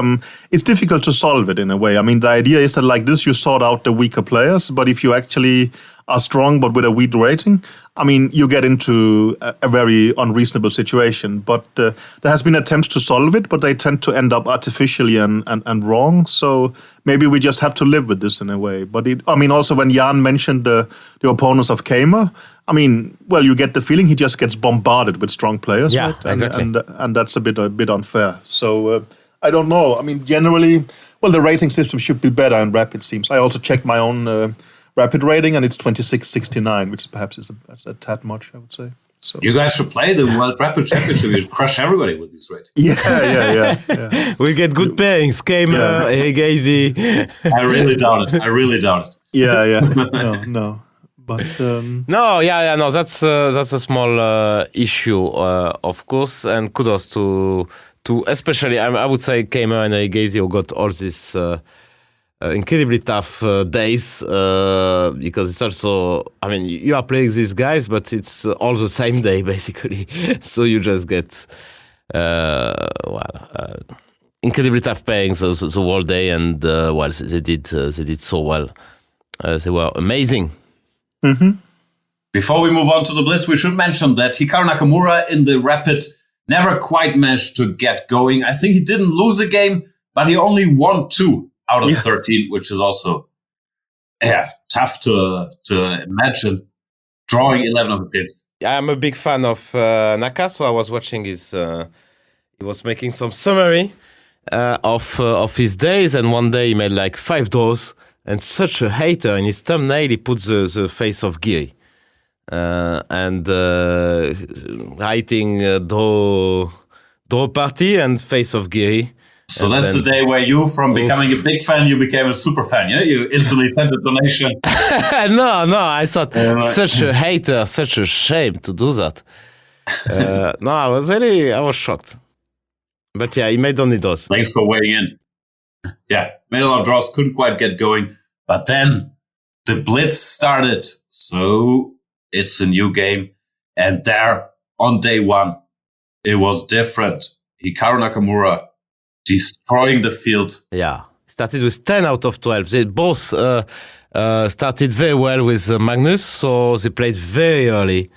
it's difficult to solve it in a way. I mean, the idea is that like this, you sort out the weaker players. But if you actually are strong, but with a weak rating, I mean, you get into a very unreasonable situation. But there has been attempts to solve it, but they tend to end up artificially and wrong. So maybe we just have to live with this in a way. But also when Jan mentioned the opponents of Keymer, I mean, you get the feeling he just gets bombarded with strong players, yeah, right? Exactly. And that's a bit unfair. So I don't know. I mean, generally, the rating system should be better in Rapid, seems. I also checked my own Rapid rating, and it's 26.69, which perhaps is a tad much, I would say. So you guys should play the World Rapid Championship. You'd crush everybody with these ratings. Yeah. We get good pairings. Keymer, Hegazy. I really doubt it. Yeah. No. But no. That's a small issue, of course, and kudos to especially I would say Keymer and Hegazy who got all these incredibly tough days because it's also, I mean, you are playing these guys, but it's all the same day basically, so you just get incredibly tough pairings the whole day, and they did so well. They were amazing. Mm-hmm. Before we move on to the Blitz, we should mention that Hikaru Nakamura in the Rapid never quite managed to get going. I think he didn't lose a game, but he only won 2 out of 13, which is also tough to imagine drawing 11 of the games. I'm a big fan of Naka, so I was watching his. He was making some summary of his days, and one day he made like 5 draws, and such a hater in his thumbnail he put the face of Giri, and writing draw party and face of Giri. So that's the day where you, from becoming a big fan, you became a super fan, yeah? You instantly sent a donation. No, I thought such a hater, such a shame to do that. No, I was shocked. But yeah, he made only draws. Thanks for weighing in. Yeah, made a lot of draws, couldn't quite get going. But then the Blitz started, so it's a new game. And there, on day 1, it was different. Hikaru Nakamura destroying the field. Yeah, started with 10 out of 12. They both started very well with Magnus, so they played very early,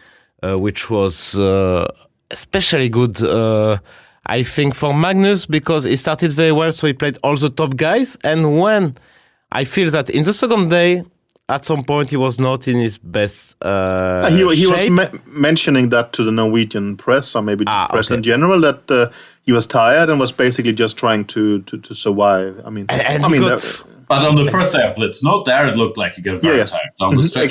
which was especially good, I think, for Magnus, because he started very well, so he played all the top guys. And when I feel that in the second day, at some point, he was not in his best he shape. was mentioning that to the Norwegian press, or maybe the press in general, that he was tired and was basically just trying to survive. I mean, but on the first day of Blitz, there it looked like he got very tired down the stretch.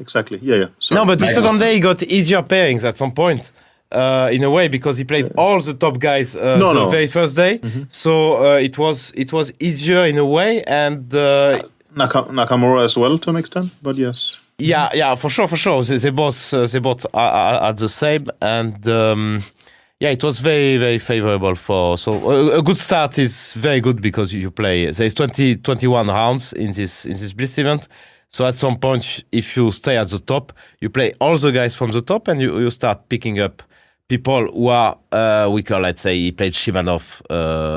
Exactly. Yeah. So, no, but the second day he got easier pairings at some point. In a way, because he played all the top guys the very first day, so it was easier in a way, and Nakamura as well to an extent, but yes. Yeah, for sure. They both are the same, and it was very, very favorable for. So a good start is very good because you play. There's 21 rounds in this Blitz event. So at some point, if you stay at the top, you play all the guys from the top, and you start picking up people who are weaker. Let's say he played Shimanov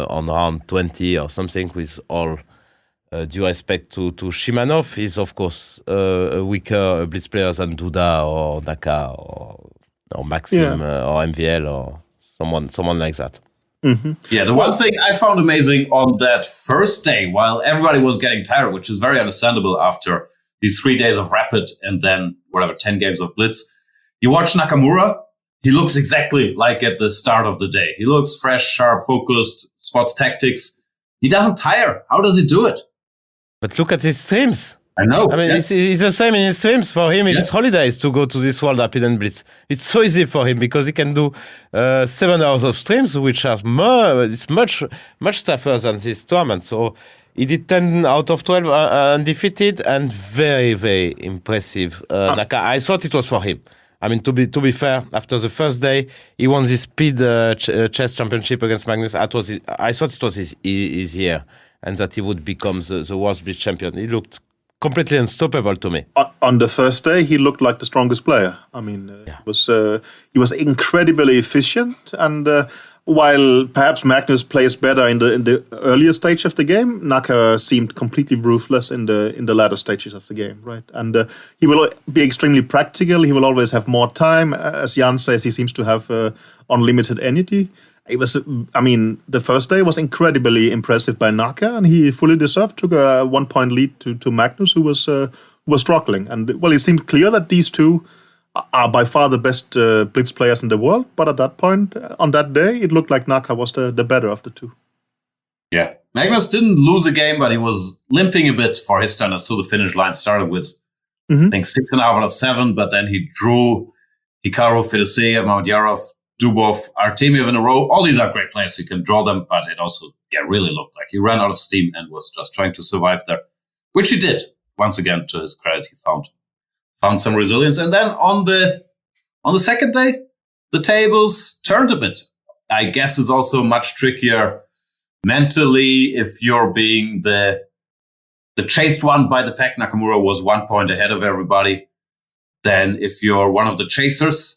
on round 20 or something, with all due respect to Shimanov. He's, of course, a weaker Blitz player than Duda or Naka or Maxim or MVL or someone like that. Mm-hmm. Yeah, the one thing I found amazing on that first day, while everybody was getting tired, which is very understandable after these 3 days of Rapid and then 10 games of Blitz, you watch Nakamura, he looks exactly like at the start of the day. He looks fresh, sharp, focused, spots tactics. He doesn't tire. How does he do it? But look at his streams. I know. I mean, it's the same in his streams. For him, it's holidays to go to this World Rapid Blitz. It's so easy for him because he can do 7 hours of streams, which are it's much tougher than this tournament. So he did 10 out of 12 undefeated and very, very impressive. I thought it was for him. I mean, to be fair, after the first day, he won the speed chess championship against Magnus. I thought it was his year, and that he would become the World Blitz champion. He looked completely unstoppable to me. On the first day, he looked like the strongest player. I mean, he was incredibly efficient, and while perhaps Magnus plays better in the earlier stage of the game, Naka seemed completely ruthless in the latter stages of the game, right? And he will be extremely practical. He will always have more time. As Jan says, he seems to have unlimited energy. The first day was incredibly impressive by Naka, and he fully deserved. Took a 1-point lead to Magnus, who was struggling. And it seemed clear that these two are by far the best blitz players in the world. But at that point, on that day, it looked like Naka was the better of the two. Yeah, Magnus didn't lose a game, but he was limping a bit for his standards. So the finish line started with, I think, 6.5 out of 7, but then he drew Hikaru, Fedoseev, Mamedyarov, Dubov, Artemiev in a row. All these are great players. You can draw them, but it also really looked like he ran out of steam and was just trying to survive there, which he did. Once again, to his credit, he found some resilience. And then on the second day, the tables turned a bit. I guess it's also much trickier mentally if you're being the chased one by the pack. Nakamura was 1 point ahead of everybody. Then if you're one of the chasers.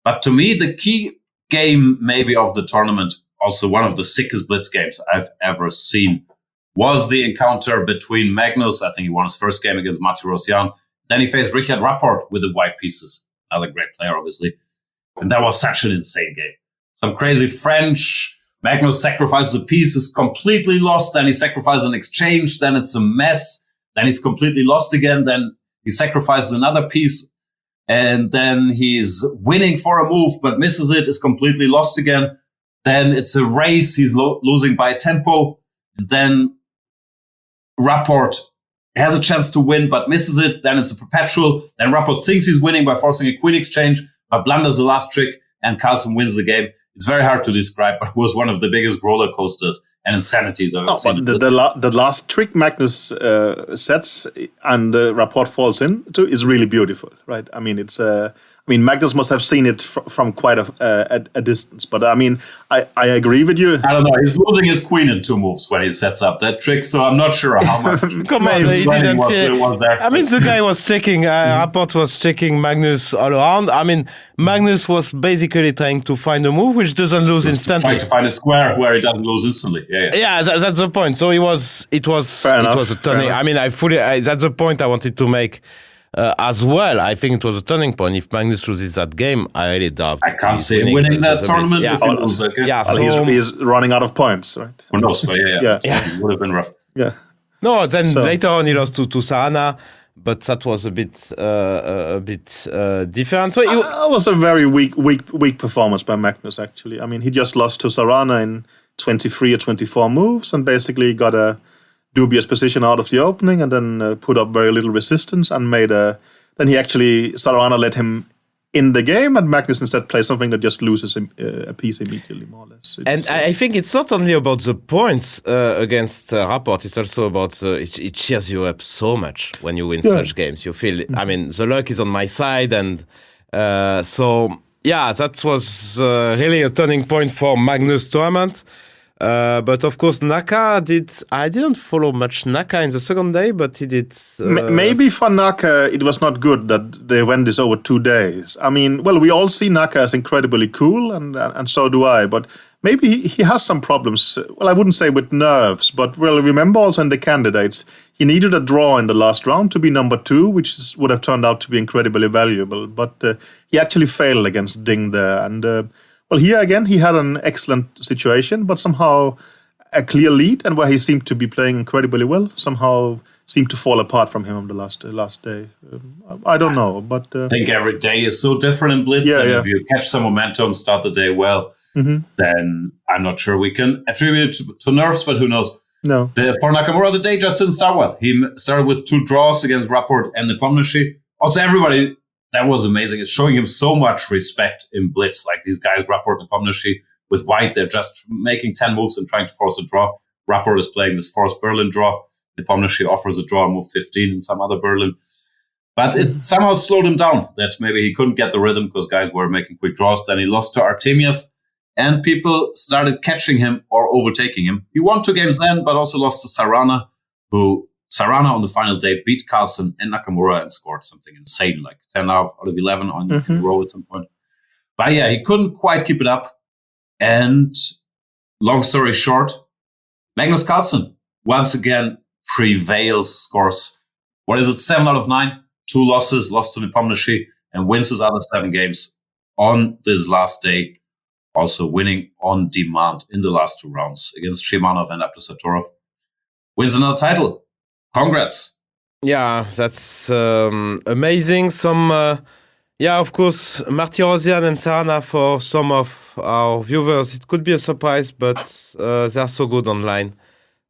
But to me, the key game maybe of the tournament, also one of the sickest blitz games I've ever seen, was the encounter between Magnus. I think he won his first game against Mathieu Rosian. Then he faced Richard Rapport with the white pieces. Another great player, obviously. And that was such an insane game. Some crazy French. Magnus sacrifices a piece, is completely lost. Then he sacrifices an exchange. Then it's a mess. Then he's completely lost again. Then he sacrifices another piece. And then he's winning for a move, but misses it, is completely lost again. Then it's a race. He's losing by a tempo. And then Rapport has a chance to win, but misses it. Then it's a perpetual. Then Rapport thinks he's winning by forcing a queen exchange, but blunders the last trick, and Carlsen wins the game. It's very hard to describe, but it was one of the biggest roller coasters and insanities I've ever seen. The last trick Magnus sets and Rapport falls into is really beautiful, right? I mean, Magnus must have seen it from quite a distance. But I mean, I agree with you. I don't know. He's losing his queen in 2 moves when he sets up that trick, so I'm not sure how much. Come on, he didn't see it. Was there. I mean, the guy was checking. Rapport was checking Magnus all around. I mean, Magnus was basically trying to find a move which doesn't lose instantly. Trying to find a square where he doesn't lose instantly. Yeah, that's the point. So it was a turning. I mean, that's the point I wanted to make. As well, I think it was a turning point. If Magnus loses that game, I really doubt. I can't see him winning that tournament. He's running out of points, right? Who knows? But it would have been rough. Yeah. No, then later on he lost to Sarana, but that was a bit different. So it was a very weak performance by Magnus. Actually, I mean, he just lost to Sarana in 23 or 24 moves, and basically got a dubious position out of the opening, and then put up very little resistance, and then Sarana let him in the game, and Magnus instead plays something that just loses a piece immediately, more or less. I think it's not only about the points against Rapport, it's also about it cheers you up so much when you win such games. You feel, I mean, the luck is on my side, and that was really a turning point for Magnus' tournament. But of course, Naka I didn't follow much Naka in the second day, but he did. Maybe for Naka, it was not good that they went this over 2 days. I mean, well, we all see Naka as incredibly cool, and so do I. But maybe he has some problems. Well, I wouldn't say with nerves, but remember also in the candidates, he needed a draw in the last round to be number 2, which would have turned out to be incredibly valuable. But he actually failed against Ding there, and. Well, here again, he had an excellent situation, but somehow a clear lead, and where he seemed to be playing incredibly well, somehow seemed to fall apart from him on the last day. I don't know, but I think every day is so different in Blitz. If you catch some momentum, start the day well, then I'm not sure we can attribute it to nerves, but who knows? No. For Nakamura, the day just didn't start well. He started with 2 draws against Rapport and Nepomniachtchi. Also, everybody, that was amazing. It's showing him so much respect in Blitz. Like these guys, Rapport and Nepomniachtchi, with white, they're just making 10 moves and trying to force a draw. Rapport is playing this forced Berlin draw. Nepomniachtchi offers a draw, move 15 and some other Berlin. But it somehow slowed him down, that maybe he couldn't get the rhythm because guys were making quick draws. Then he lost to Artemiev, and people started catching him or overtaking him. He won 2 games then, but also lost to Sarana, who Sarana on the final day beat Carlsen and Nakamura and scored something insane, like 10 out of 11 on in a row at some point. But yeah, he couldn't quite keep it up. And long story short, Magnus Carlsen once again prevails, scores, 7 out of 9? 2 losses, lost to Nepomniachtchi, and wins his other 7 games on this last day. Also winning on demand in the last 2 rounds against Shimanov and Abdusatorov. Wins another title. Congrats. Yeah, that's amazing. Of course, Martirosyan and Sarana, for some of our viewers, it could be a surprise, but they are so good online.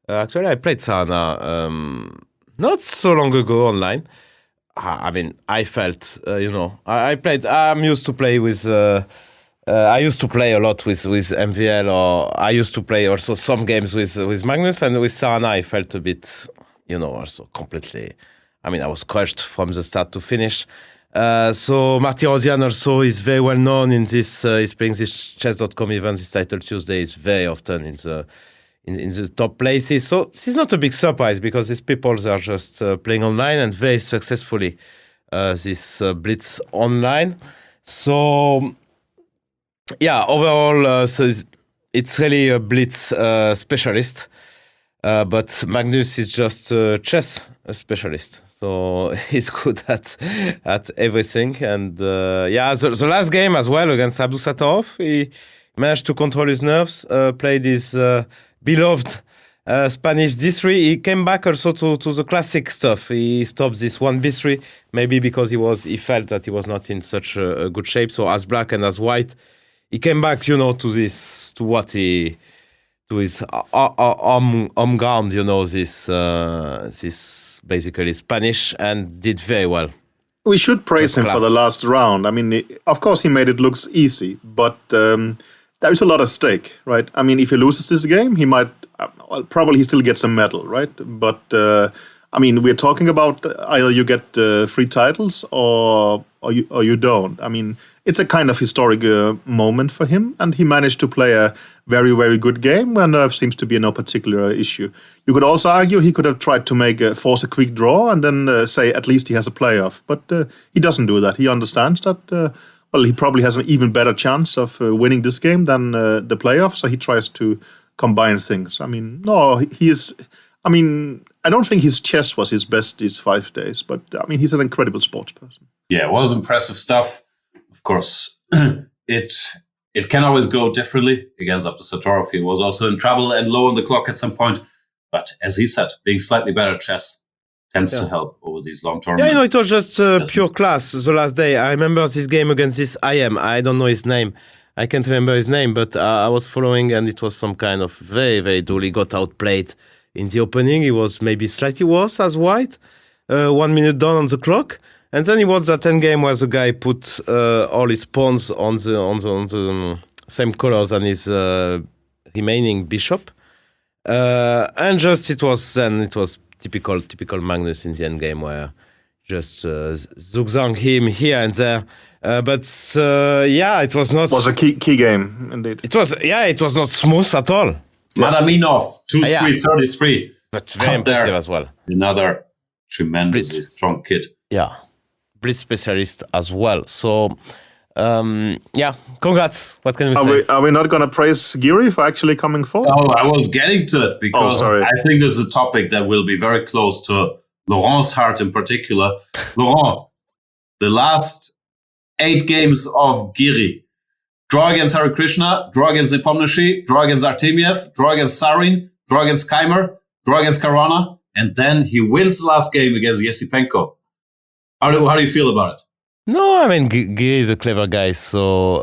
Actually, I played Sarana not so long ago online. I mean, I felt, I'm used to play with, I used to play a lot with MVL, or I used to play also some games with Magnus, and with Sarana, I felt a bit, also completely, I was crushed from the start to finish. So Martirosyan also is very well known in this, he's playing this chess.com event, this Title Tuesday is very often in the top places. So this is not a big surprise because these people are just playing online and very successfully this Blitz online. So yeah, overall, so it's really a Blitz specialist. But Magnus is just a chess specialist. So he's good at everything. And the last game as well against Abdusatorov, he managed to control his nerves, played his beloved Spanish D3. He came back also to the classic stuff. He stopped this 1B3, maybe because he felt that he was not in such a good shape. So as black and as white, he came back, to his home ground, this basically Spanish, and did very well. We should praise him for the last round. Of course, he made it look easy, but there is a lot at stake, right? If he loses this game, he might probably he still gets a medal, right? But we're talking about either you get 3 titles or you don't. It's a kind of historic moment for him, and he managed to play a very, very good game when there seems to be no particular issue. You could also argue he could have tried to force a quick draw and then say at least he has a playoff, but he doesn't do that. He understands that. He probably has an even better chance of winning this game than the playoff, so he tries to combine things. I don't think his chess was his best these 5 days, but he's an incredible sports person. Yeah, it was impressive stuff. Of course, it can always go differently against Abdusatorov. He was also in trouble and low on the clock at some point. But as he said, being slightly better at chess tends to help over these long tournaments. Yeah, it was just pure class the last day. I remember this game against this IM. I don't know his name. I can't remember his name, but I was following, and it was some kind of very, very duel. He got outplayed in the opening. He was maybe slightly worse as white. 1 minute down on the clock. And then he was that endgame where the guy put all his pawns on the same colors than his remaining bishop. And just it was typical Magnus in the endgame where just zugzang him here and there. But it was not. It was a key game indeed. It was not smooth at all. Madaminov 2-3-33, but very impressive as well. Another tremendously strong kid. Yeah. Blitz specialist as well. So, congrats. What can we say? Are we not going to praise Giri for actually coming forth? Oh, I was getting to it because I think this is a topic that will be very close to Laurent's heart in particular. Laurent, the last 8 games of Giri. Draw against Hare Krishna, draw against Nepomniachtchi, draw against Artemiev, draw against Sarin, draw against Keymer, draw against Caruana, and then he wins the last game against Yesipenko. How do you feel about it? No, Giri is a clever guy, so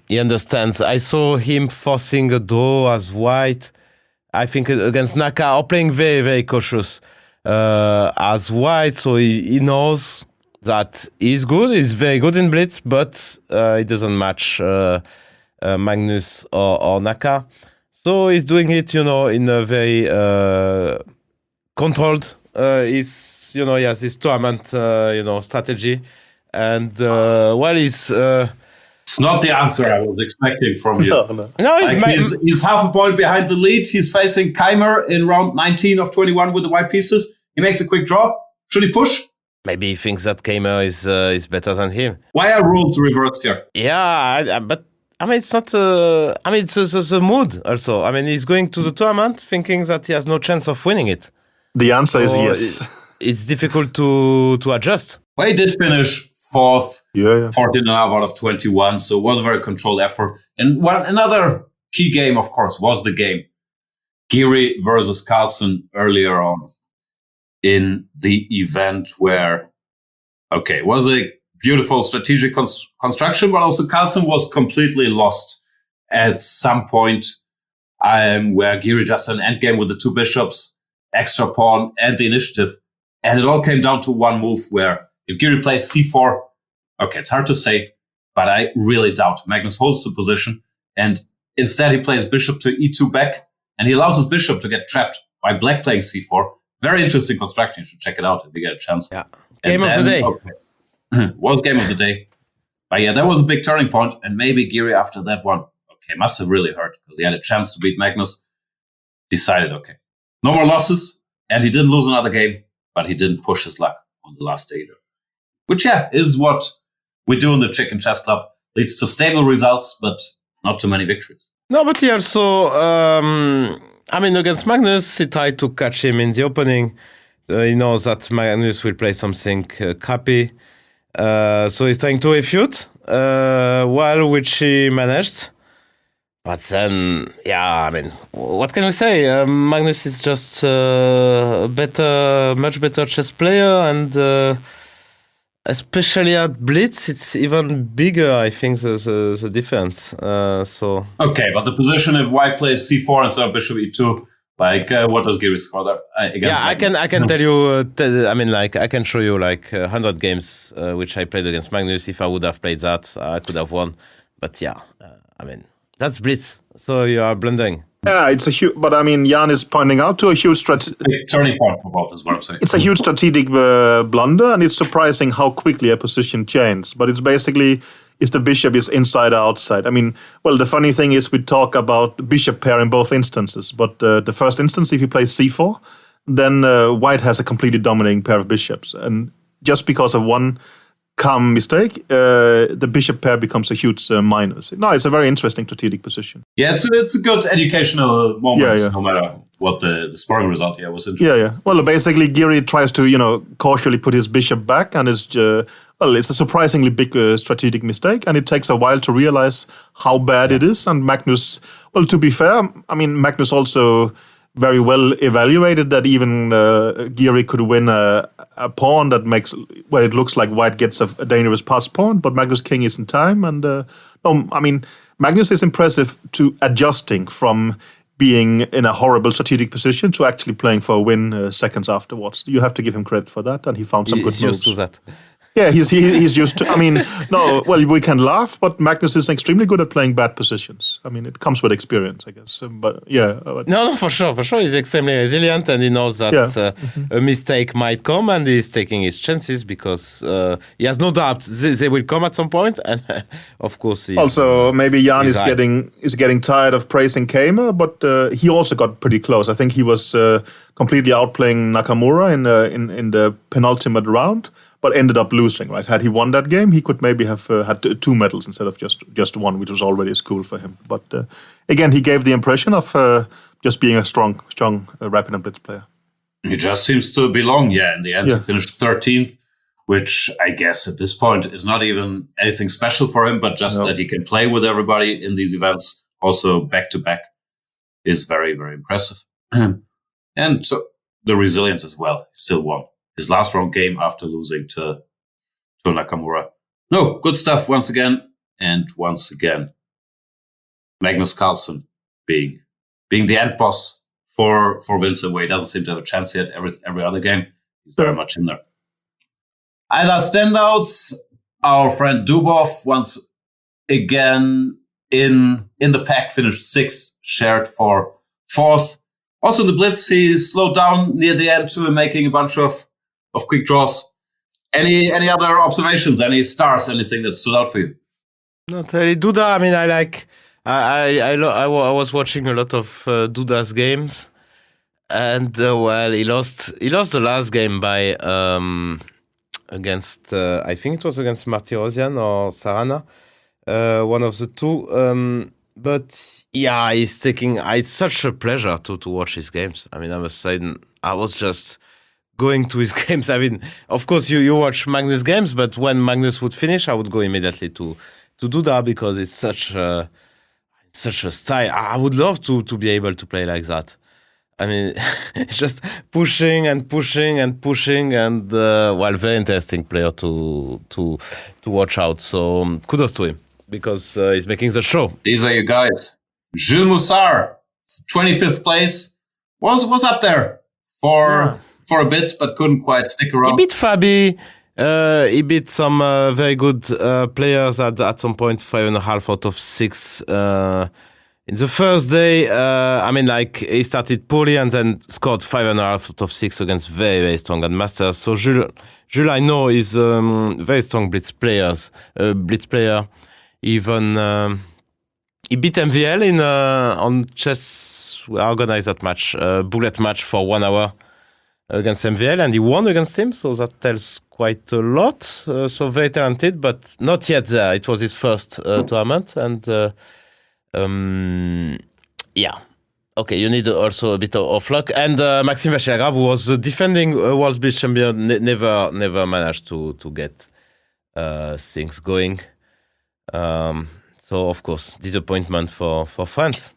he understands. I saw him forcing a draw as white. I think against Naka are playing very, very cautious as white, so he knows that he's good, he's very good in blitz, but it doesn't match Magnus or Naka. So he's doing it, in a very controlled. He has this tournament, strategy, and he's. It's not the answer I was expecting from you. No, he's half a point behind the lead. He's facing Keymer in round 19 of 21 with the white pieces. He makes a quick draw. Should he push? Maybe he thinks that Keymer is better than him. Why are rules reversed here? Yeah, but it's not. It's the mood also. He's going to the tournament thinking that he has no chance of winning it. The answer is yes. It's difficult to adjust. Well, he did finish fourth, 14.5 out of 21, so it was a very controlled effort. And another key game, of course, was the game Geary versus Carlsen earlier on in the event where, it was a beautiful strategic construction, but also Carlsen was completely lost at some point where Geary just had an endgame with the two bishops, extra pawn, and the initiative. And it all came down to one move where if Geary plays c4, it's hard to say, but I really doubt Magnus holds the position. And instead, he plays bishop to e2 back, and he allows his bishop to get trapped by black playing c4. Very interesting construction. You should check it out if you get a chance. Yeah. Game of the day. Was game of the day. But yeah, that was a big turning point, and maybe Geary after that one, must have really hurt because he had a chance to beat Magnus. Decided, no more losses, and he didn't lose another game, but he didn't push his luck on the last day either. Which, is what we do in the Chicken Chess Club. Leads to stable results, but not too many victories. No, but he also, against Magnus, he tried to catch him in the opening. He knows that Magnus will play something crappy. So he's trying to refute, which he managed. But then, what can we say? Magnus is just a much better chess player, and especially at Blitz, it's even bigger, I think, the difference. But the position if white plays c4 instead of bishop e2, what does Geary score there? I can tell you, I can show you 100 games which I played against Magnus. If I would have played that, I could have won. But that's Blitz, so you are blundering. Yeah, it's a huge, but Jan is pointing out to a huge turning point for both, is what I'm saying. It's a huge strategic blunder, and it's surprising how quickly a position changed. But it's basically, the bishop is inside or outside. The funny thing is we talk about bishop pair in both instances, but the first instance, if you play c4, then white has a completely dominating pair of bishops. And just because of one calm mistake, the bishop pair becomes a huge minus. No, it's a very interesting strategic position. Yeah, it's a good educational moment, no matter what the scoring result here was interesting. Yeah. Well, basically, Geary tries to, cautiously put his bishop back, and it's a surprisingly big strategic mistake, and it takes a while to realize how bad it is. And Magnus, to be fair, Magnus also very well evaluated that even Geary could win a pawn that makes where it looks like white gets a dangerous pass pawn, but Magnus King is in time. And Magnus is impressive to adjusting from being in a horrible strategic position to actually playing for a win seconds afterwards. You have to give him credit for that, and he found some good moves. He's used to that. Yeah, he's used to. We can laugh, but Magnus is extremely good at playing bad positions. It comes with experience, I guess. No, for sure. He's extremely resilient, and he knows that a mistake might come, and he's taking his chances because he has no doubt they will come at some point. And of course, also maybe Jan is getting tired of praising Keymer, but he also got pretty close. I think he was completely outplaying Nakamura in the penultimate round, but ended up losing, right? Had he won that game, he could maybe have had two medals instead of just one, which was already a school for him. But again, he gave the impression of just being a strong Rapid and Blitz player. He just seems to belong, in the end. He finished 13th, which I guess at this point is not even anything special for him, but just that he can play with everybody in these events, also back-to-back, is very, very impressive. And so the resilience as well. He still won his last round game after losing to Nakamura. No, good stuff once again. And once again, Magnus Carlsen being the end boss for Vincent, where he doesn't seem to have a chance yet. Every other game, he's very much in there. Either standouts, our friend Dubov once again in the pack, finished 6th, shared for 4th. Also in the Blitz, he slowed down near the end to making a bunch of quick draws. Any other observations? Any stars? Anything that stood out for you? Not really. Duda, I mean, I was watching a lot of Duda's games, and he lost the last game by against I think it was against Martirosyan or Sarana, one of the two. But yeah, it's such a pleasure to watch his games. I mean, I must say, I was just going to his games. I mean, of course, you watch Magnus games, but when Magnus would finish, I would go immediately to Duda because it's such a style. I would love to be able to play like that. I mean, just pushing and pushing and pushing, and very interesting player to watch out. So kudos to him because he's making the show. These are your guys. Jules Moussard, 25th place, was up there for a bit, but couldn't quite stick around. He beat Fabi. He beat some very good players at some point, 5.5 out of 6. In the first day, he started poorly and then scored 5.5 out of 6 against very, very strong Grandmasters. So Jules, I know, is very strong blitz player. Even he beat MVL on chess. We organized that match, bullet match for 1 hour against MVL, and he won against him. So that tells quite a lot. So very talented, but not yet there. It was his first tournament, and okay, you need also a bit of luck. And Maxime Vachier-Lagrave, who was the defending World Blitz champion, never managed to get things going. So of course, disappointment for France.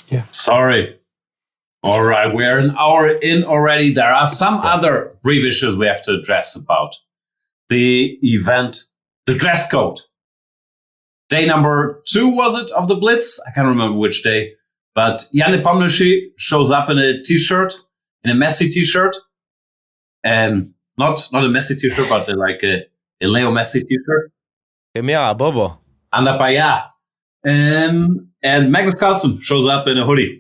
Yeah, sorry. All right, we're an hour in already. There are some other brief issues we have to address about the event, the dress code. Day number 2, was it, of the Blitz? I can't remember which day. But Jan Nepomniachtchi shows up in a t-shirt, in a Messi t-shirt. And not a Messi t-shirt, but like a Leo Messi t-shirt. Mira, Bobo. Andapaya. And Magnus Carlsen shows up in a hoodie.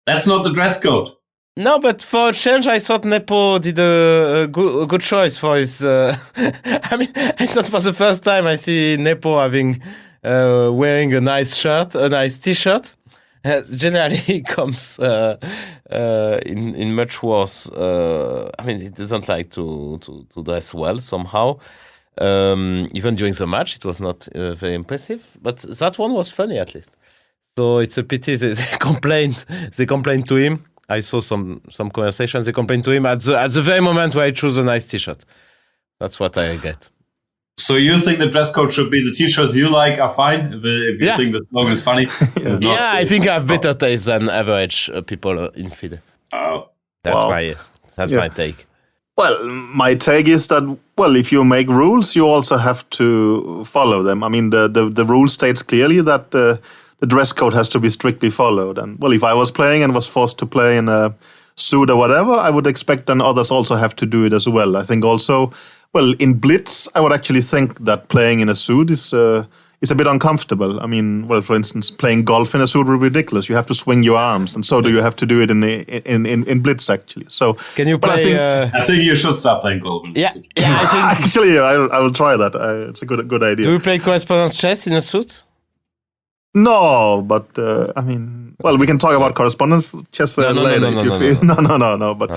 That's not the dress code. No, but for a change, I thought Nepo did a good choice for his... I mean, I thought for the first time I see Nepo wearing a nice shirt, a nice t-shirt. Generally, he comes in much worse... I mean, he doesn't like to dress well somehow. Even during the match, it was not very impressive. But that one was funny, at least. So it's a pity they complained to him. I saw some conversations. They complained to him at the very moment where I chose a nice t-shirt. That's what I get. So you think the dress code should be the t-shirts you like are fine if you think the slogan is funny? I think I have better taste than average people in FIDE. Oh, that's my take. Well, my take is that, if you make rules, you also have to follow them. I mean, the rule states clearly that the dress code has to be strictly followed. And, if I was playing and was forced to play in a suit or whatever, I would expect then others also have to do it as well. I think also, in Blitz, I would actually think that playing in a suit is a bit uncomfortable. I mean, for instance, playing golf in a suit would be ridiculous. You have to swing your arms, and so do you have to do it in Blitz actually. So can you play? I think you should stop playing golf. I think actually I will try that. It's a good idea. Do you play correspondence chess in a suit? No, but I mean, we can talk about correspondence chess later if you feel. No. But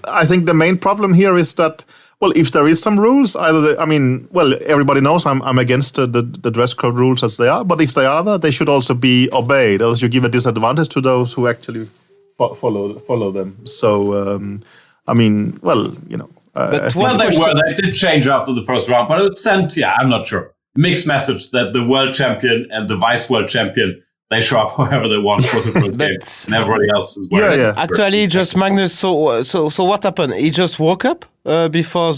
I think the main problem here is that. If there is some rules, everybody knows I'm against the dress code rules as they are. But if they are there, they should also be obeyed. Else you give a disadvantage to those who actually follow them. So, But they did change after the first round. But it sent, I'm not sure, mixed message that the world champion and the vice world champion, they show up however they want for the first game, and everybody else is wearing it. Actually, just Magnus. So what happened? He just woke up before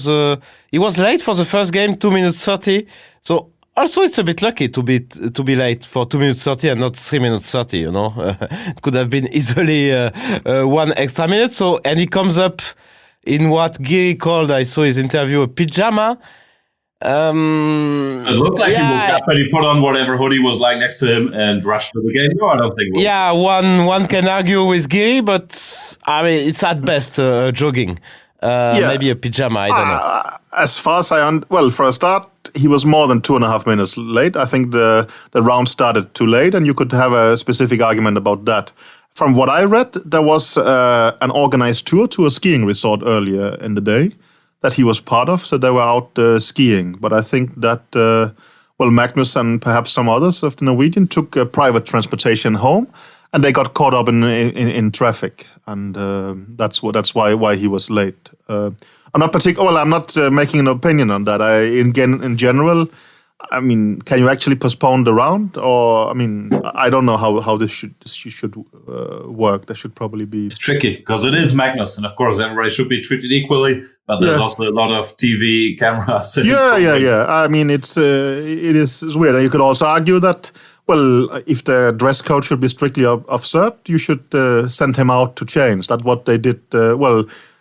he was late for the first game, 2 minutes 30. So Also, it's a bit lucky to be late for 2 minutes 30 and not 3 minutes 30. You know, it could have been easily 1 extra minute. So, and he comes up in what Giri called, I saw his interview, a pajama. It looked like he woke up and he put on whatever hoodie was lying next to him and rushed to the game. No, I don't think. Yeah, one can argue with Giri, but I mean, it's at best jogging. Maybe a pajama, I don't know. As far as for a start, he was more than 2.5 minutes late. I think the round started too late, and you could have a specific argument about that. From what I read, there was an organized tour to a skiing resort earlier in the day that he was part of, so they were out skiing. But I think that, Magnus and perhaps some others of the Norwegian took private transportation home, and they got caught up in traffic, and that's why he was late. I'm not making an opinion on that. In general, I mean, can you actually postpone the round? Or I mean, I don't know how this should work. There should probably be. It's tricky because it is Magnus, and of course everybody should be treated equally. But there's also a lot of TV cameras. Yeah. I mean, it is weird. And you could also argue that, if the dress code should be strictly observed, you should send him out to change. That's what they did.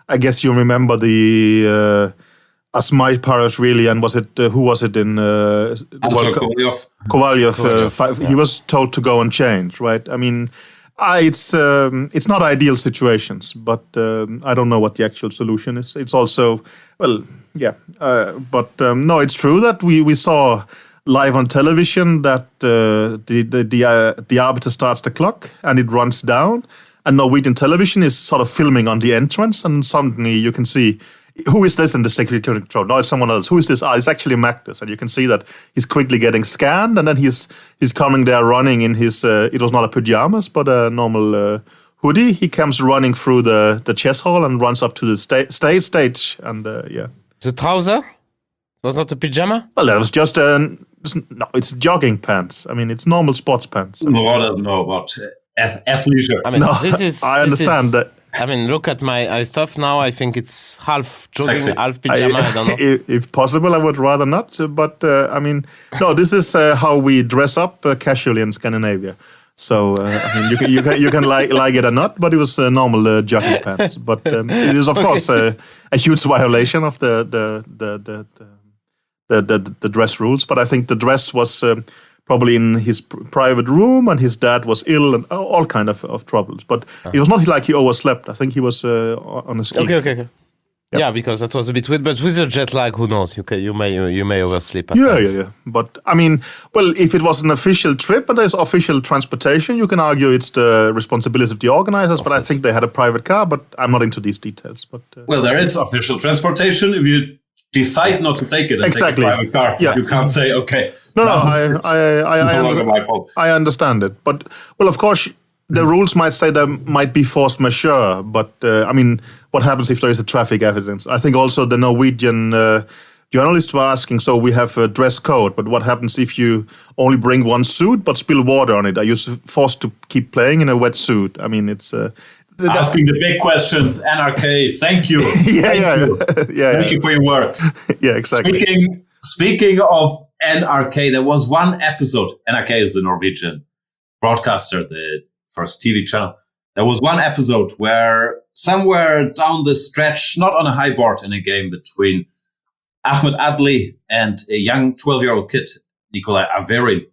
I guess you remember the Asmai Parash, really, and was it who was it in Kovalyev? He was told to go and change, right? I mean, it's not ideal situations, but I don't know what the actual solution is. It's also no, it's true that we saw live on television that the arbiter starts the clock and it runs down, and Norwegian television is sort of filming on the entrance, and suddenly you can see, who is this in the security control? No, it's someone else. Who is this? It's actually Magnus. And you can see that he's quickly getting scanned, and then he's coming there running in his, it was not a pajamas, but a normal hoodie. He comes running through the chess hall and runs up to the stage, and The trouser? It was not a pajama? Well, that was just it's jogging pants. I mean, it's normal sports pants. Laurent doesn't know about athleisure. I mean, I understand that. I mean, look at my stuff now. I think it's half jogging, half pajama. I don't know. If possible, I would rather not. But I mean, no, this is how we dress up casually in Scandinavia. So I mean, you can like it or not, but it was normal jogging pants. But it is, of course, a huge violation of the dress rules. But I think the dress was probably in his private room, and his dad was ill, and all kind of troubles. But it was not like he overslept. I think he was on a ski. Okay. Yep. Yeah, because that was a bit weird. But with the jet lag, who knows? You may oversleep. Yeah. But I mean, if it was an official trip and there's official transportation, you can argue it's the responsibility of the organizers. But I think they had a private car. But I'm not into these details. But there is official transportation. If you decide not to take it and take a private car, you can't say, okay. No, I understand it. But, of course, the rules might say there might be force majeure. But, I mean, what happens if there is a traffic evidence? I think also the Norwegian journalists were asking, so we have a dress code, but what happens if you only bring one suit but spill water on it? Are you forced to keep playing in a wet suit? I mean, it's... asking the big questions, NRK. Thank you. Thank you for your work. Yeah, exactly. Speaking of NRK, there was one episode. NRK is the Norwegian broadcaster, the first TV channel. There was one episode where somewhere down the stretch, not on a high board in a game between Ahmed Adli and a young 12-year-old kid, Nikolai Averin,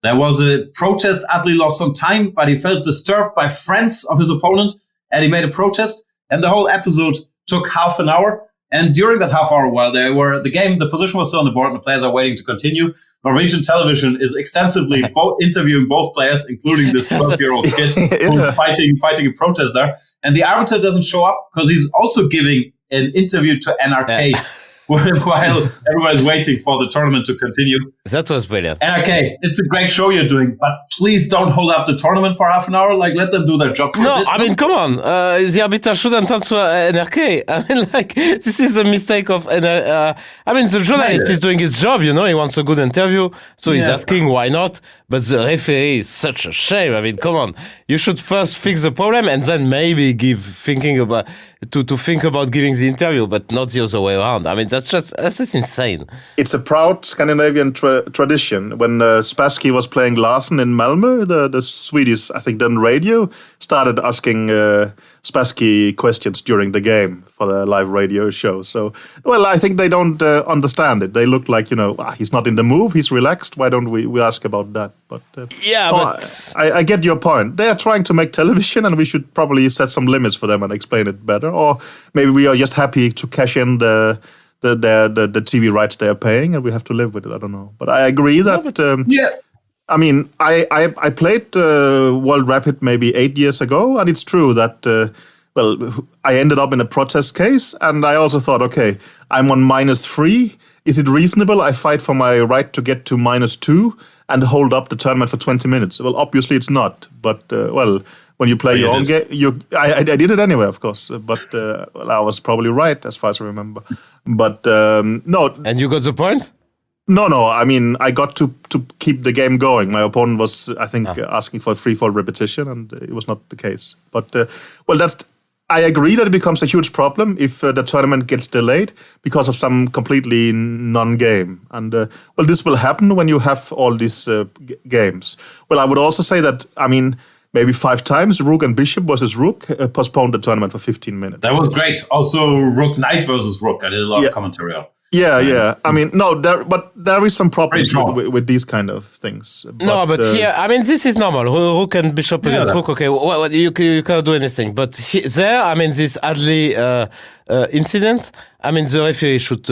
there was a protest. Adli lost some time, but he felt disturbed by friends of his opponent, and he made a protest. And the whole episode took half an hour. And during that half hour, while the position was still on the board and the players are waiting to continue, Norwegian television is extensively interviewing both players, including this 12-year-old kid who's fighting a protest there. And the arbiter doesn't show up because he's also giving an interview to NRK. While everyone's waiting for the tournament to continue. That was brilliant. NRK, it's a great show you're doing, but please don't hold up the tournament for half an hour. Like, let them do their job for a bit. I mean, come on. The arbiter shouldn't answer NRK. I mean, like, this is a mistake of... I mean, the journalist is doing his job, he wants a good interview, so he's asking why not, but the referee is such a shame. I mean, come on. You should first fix the problem and then maybe think about giving the interview, but not the other way around. I mean, That's insane. It's a proud Scandinavian tradition. When Spassky was playing Larsen in Malmö, the Swedish, I think, then radio started asking Spassky questions during the game for the live radio show. So, well, I think they don't understand it. They look like, he's not in the move, he's relaxed. Why don't we ask about that? But I get your point. They are trying to make television, and we should probably set some limits for them and explain it better. Or maybe we are just happy to cash in the TV rights they are paying, and we have to live with it. I don't know, but I agree that. I mean, I played World Rapid maybe 8 years ago, and it's true that I ended up in a protest case, and I also thought, okay, I'm on -3. Is it reasonable I fight for my right to get to -2 and hold up the tournament for 20 minutes? Well, obviously it's not, but when you play your own game, I did it anyway, of course. But I was probably right, as far as I remember. But no. And you got the point? No. I mean, I got to keep the game going. My opponent was, I think, asking for a 3-fold repetition, and it was not the case. But I agree that it becomes a huge problem if the tournament gets delayed because of some completely non-game. And this will happen when you have all these games. Well, I would also say that, I mean, maybe 5 times, Rook and Bishop versus Rook postponed the tournament for 15 minutes. That was great. Also, Rook Knight versus Rook. I did a lot of commentary on. Yeah. I mean, there is some problems with these kind of things. But here, I mean, this is normal. Rook and Bishop against Rook. Okay, you cannot do anything. But I mean, this Adley incident. I mean, the referee should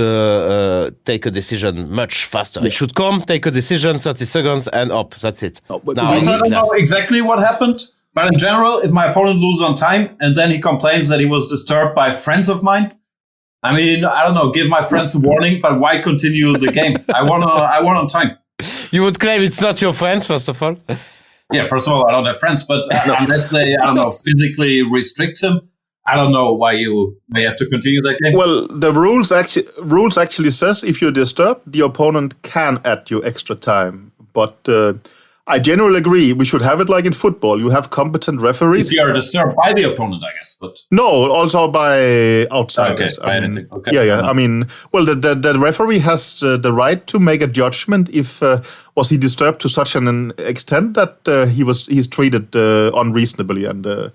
take a decision much faster. He should come, take a decision, 30 seconds, and up. That's it. I don't know exactly what happened, but in general, if my opponent loses on time and then he complains that he was disturbed by friends of mine, I mean, I don't know, give my friends a warning, but why continue the game? I won on time. You would claim it's not your friends, first of all? Yeah, first of all, I don't have friends, but unless they, I don't know, physically restrict him, I don't know why you may have to continue that game. Well, the rules actually says if you're disturbed, the opponent can add you extra time. But I generally agree. We should have it like in football. You have competent referees. If you are disturbed by the opponent, I guess. But no, also by outsiders. Okay, I mean, okay. Yeah. I mean, well, the referee has the right to make a judgment if was he disturbed to such an extent that he's treated unreasonably and.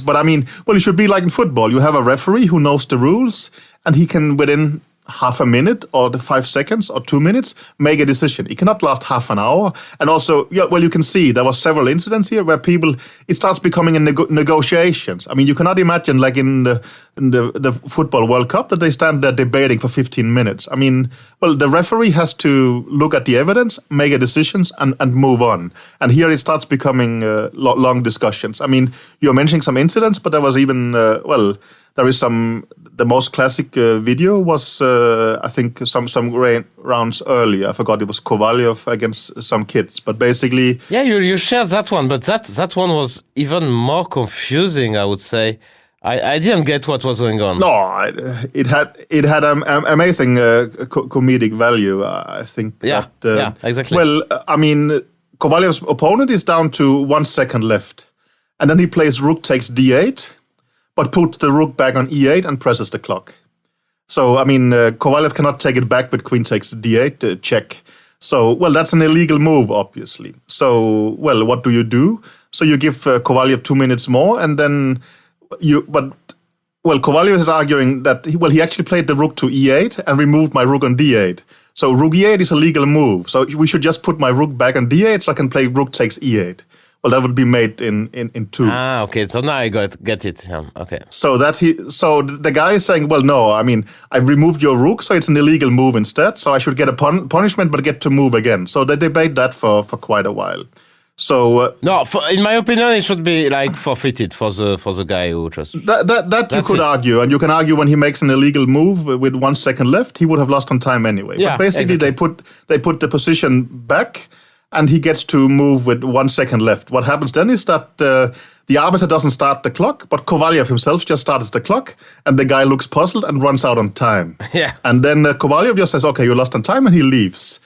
But I mean, well, it should be like in football. You have a referee who knows the rules, and he can within half a minute or 5 seconds or 2 minutes make a decision. It cannot last half an hour. And also, you can see there was several incidents here where it starts becoming a negotiations. I mean, you cannot imagine like in the Football World Cup that they stand there debating for 15 minutes. I mean, well, the referee has to look at the evidence, make a decisions, and move on. And here it starts becoming long discussions. I mean, you're mentioning some incidents, but there was even, there is the most classic video was, I think, some rounds earlier. I forgot, it was Kovalyev against some kids. But basically... Yeah, you shared that one, but that one was even more confusing, I would say. I didn't get what was going on. No, it had amazing comedic value, I think. Yeah, exactly. Well, I mean, Kovalyev's opponent is down to 1 second left. And then he plays rook takes d8, but puts the rook back on e8 and presses the clock. So, I mean, Kovalyev cannot take it back, but queen takes d8, check. So, well, that's an illegal move, obviously. So, well, what do? So you give Kovalyev 2 minutes more, and then Kovalyev is arguing that, he actually played the rook to e8 and removed my rook on d8. So rook e8 is a legal move. So we should just put my rook back on d8 so I can play rook takes e8. Well, that would be made in 2. Ah, okay. So now I get it. Yeah, okay. So the guy is saying, well, no, I mean, I removed your rook, so it's an illegal move instead. So I should get a punishment, but get to move again. So they debate that for quite a while. So no, in my opinion, it should be like forfeited for the guy who just that you could argue, and you can argue when he makes an illegal move with 1 second left, he would have lost on time anyway. Yeah, but basically, exactly. they put the position back, and he gets to move with 1 second left. What happens then is that the arbiter doesn't start the clock, but Kovalyev himself just starts the clock, and the guy looks puzzled and runs out on time. Yeah, and then Kovalyev just says, "Okay, you lost on time," and he leaves.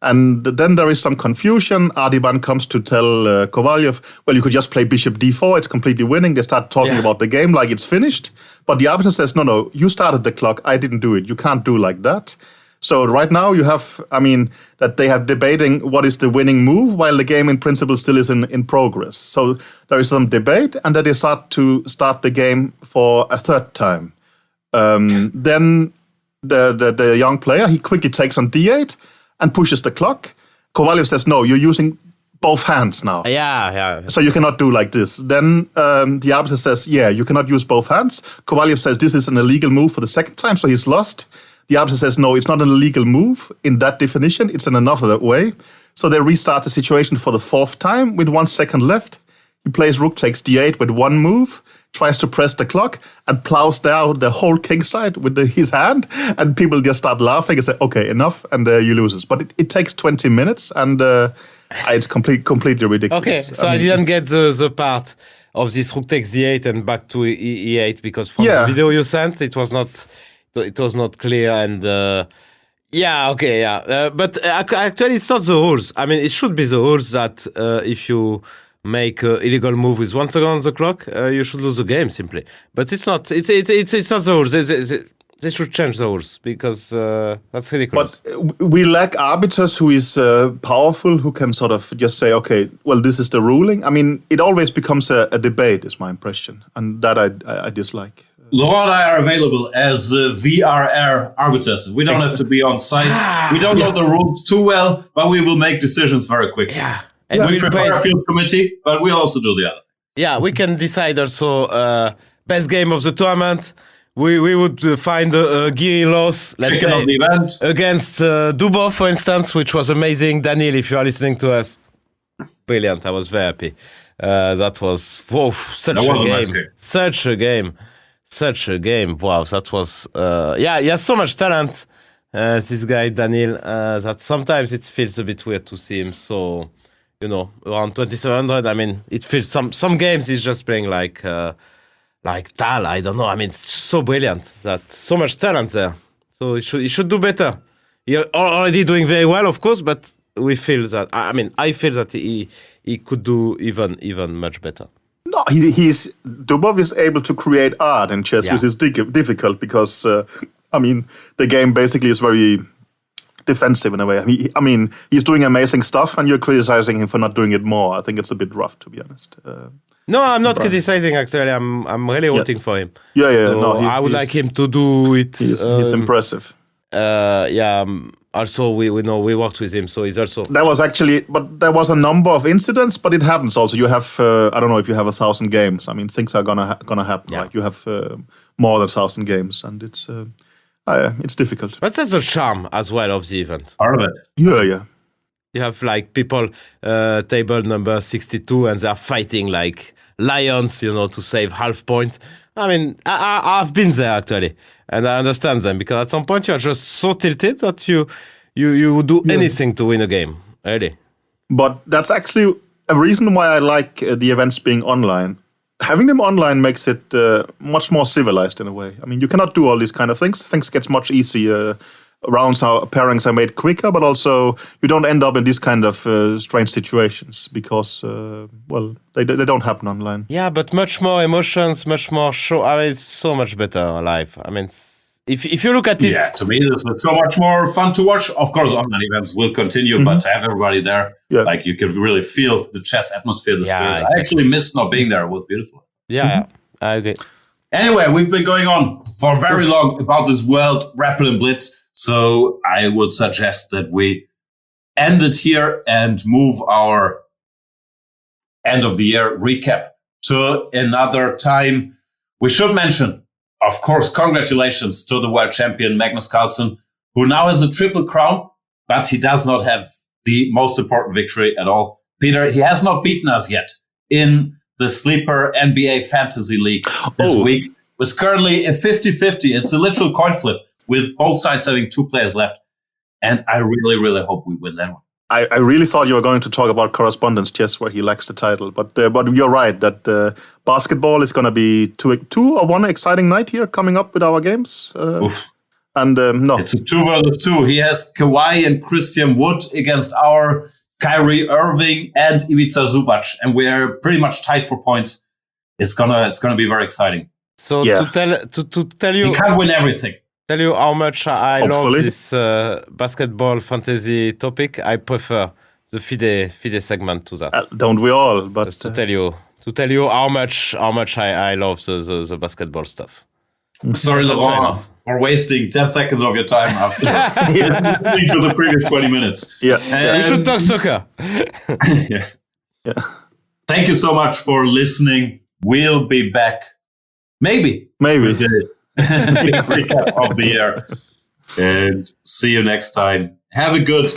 And then there is some confusion. Ardiban comes to tell Kovalev, well, you could just play bishop d4. It's completely winning. They start talking about the game like it's finished. But the arbiter says, no, you started the clock. I didn't do it. You can't do like that. So right now you have, that they have debating what is the winning move while the game in principle still is in progress. So there is some debate and then they start the game for a third time. Then the young player, he quickly takes on d8 and pushes the clock. Kovalev says, no, you're using both hands now. Yeah. So you cannot do like this. Then the arbiter says, yeah, you cannot use both hands. Kovalev says this is an illegal move for the second time, so he's lost. The arbiter says, no, it's not an illegal move in that definition. It's in another way. So they restart the situation for the fourth time with 1 second left. He plays rook takes d8 with one move, tries to press the clock, and plows down the whole king side with his hand. And people just start laughing and say, okay, enough, and you loses. But it takes 20 minutes, and it's completely ridiculous. Okay, so I didn't get the part of this rook takes d8 and back to e8, because from the video you sent, it was not clear, and but actually it's not the rules. I mean, it should be the rules that if you make an illegal move with 1 second on the clock, you should lose the game simply. But it's not. It's not the rules. They should change the rules, because that's ridiculous. But we lack arbiters who is powerful, who can sort of just say, okay, well, this is the ruling. I mean, it always becomes a debate, is my impression, and that I dislike. Laurent and I are available as VRR arbiters. We don't have to be on site. We don't know the rules too well, but we will make decisions very quickly. Yeah. And we prepare a field committee, but we also do the other thing. Yeah, we can decide also best game of the tournament. We would find a Giri loss, let's Chicken say, of the event. Against Dubov, for instance, which was amazing. Daniel, if you are listening to us, brilliant. I was very happy. That was such a game. Such a game. Wow, that was... he has so much talent, this guy, Daniel, that sometimes it feels a bit weird to see him so... around 2700. I mean, it feels some games he's just playing like Tal. I don't know. I mean, it's so brilliant. That so much talent there. So he should do better. He's already doing very well, of course, but we feel that. I feel that he could do even much better. No, Dubov is able to create art in chess, which is difficult because the game basically is very defensive in a way. I mean, he's doing amazing stuff, and you're criticizing him for not doing it more. I think it's a bit rough, to be honest. No, I'm not criticizing. Actually, I'm really rooting for him. Yeah. So I would like him to do it. He's impressive. Also, we know we worked with him, so he's also. That was actually, but there was a number of incidents, but it happens also. You have, I don't know if you have 1,000 games. I mean, things are gonna happen. Yeah. Right? You have more than 1,000 games, and it's difficult. But that's the charm as well of the event. Part of it. Yeah. You have like people, table number 62, and they're fighting like lions, to save half point. I mean, I've been there actually, and I understand them, because at some point you are just so tilted that you would do anything to win a game, really. But that's actually a reason why I like the events being online. Having them online makes it much more civilized in a way. I mean, you cannot do all these kind of things. Things gets much easier. Pairings are made quicker, but also you don't end up in these kind of strange situations because, they don't happen online. Yeah, but much more emotions, much more show. I mean, it's so much better live. I mean, if you look at it... Yeah, to me, it's so much more fun to watch. Of course, online events will continue, but to have everybody there, like you can really feel the chess atmosphere, the spirit. Exactly. I actually missed not being there. It was beautiful. Yeah, I agree. Anyway, we've been going on for very long about this World Rapid Blitz. So I would suggest that we end it here and move our end of the year recap to another time. We should mention, of course, congratulations to the world champion Magnus Carlsen, who now has a triple crown, but he does not have the most important victory at all. Peter, he has not beaten us yet in the Sleeper NBA Fantasy League this week. It's currently a 50-50. It's a literal coin flip, with both sides having 2 players left. And I really, really hope we win that one. I really thought you were going to talk about correspondence chess, where he lacks the title. But you're right that basketball is going to be two or one exciting night here coming up with our games. And no, it's a 2 versus 2. He has Kawhi and Christian Wood against our Kyrie Irving and Ivica Zubac, and we're pretty much tied for points. It's gonna be very exciting. So to tell you, he can't win everything. Tell you how much I Hopefully. love this basketball fantasy topic. I prefer the FIDE segment to that. don't we all? But Just to tell you how much I love the basketball stuff. Sorry, Laurent, for wasting 10 seconds of your time after listening to the previous 20 minutes. Yeah. We should talk soccer. Yeah. Thank you so much for listening. We'll be back. Maybe. With the big recap of the year. And see you next time. Have a good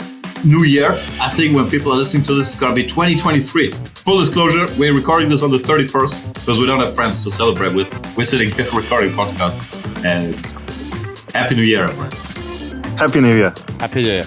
new year. I think when people are listening to this, it's going to be 2023. Full disclosure, we're recording this on the 31st because we don't have friends to celebrate with. We're sitting here recording podcast. And Happy New Year, everyone. Happy New Year. Happy New Year.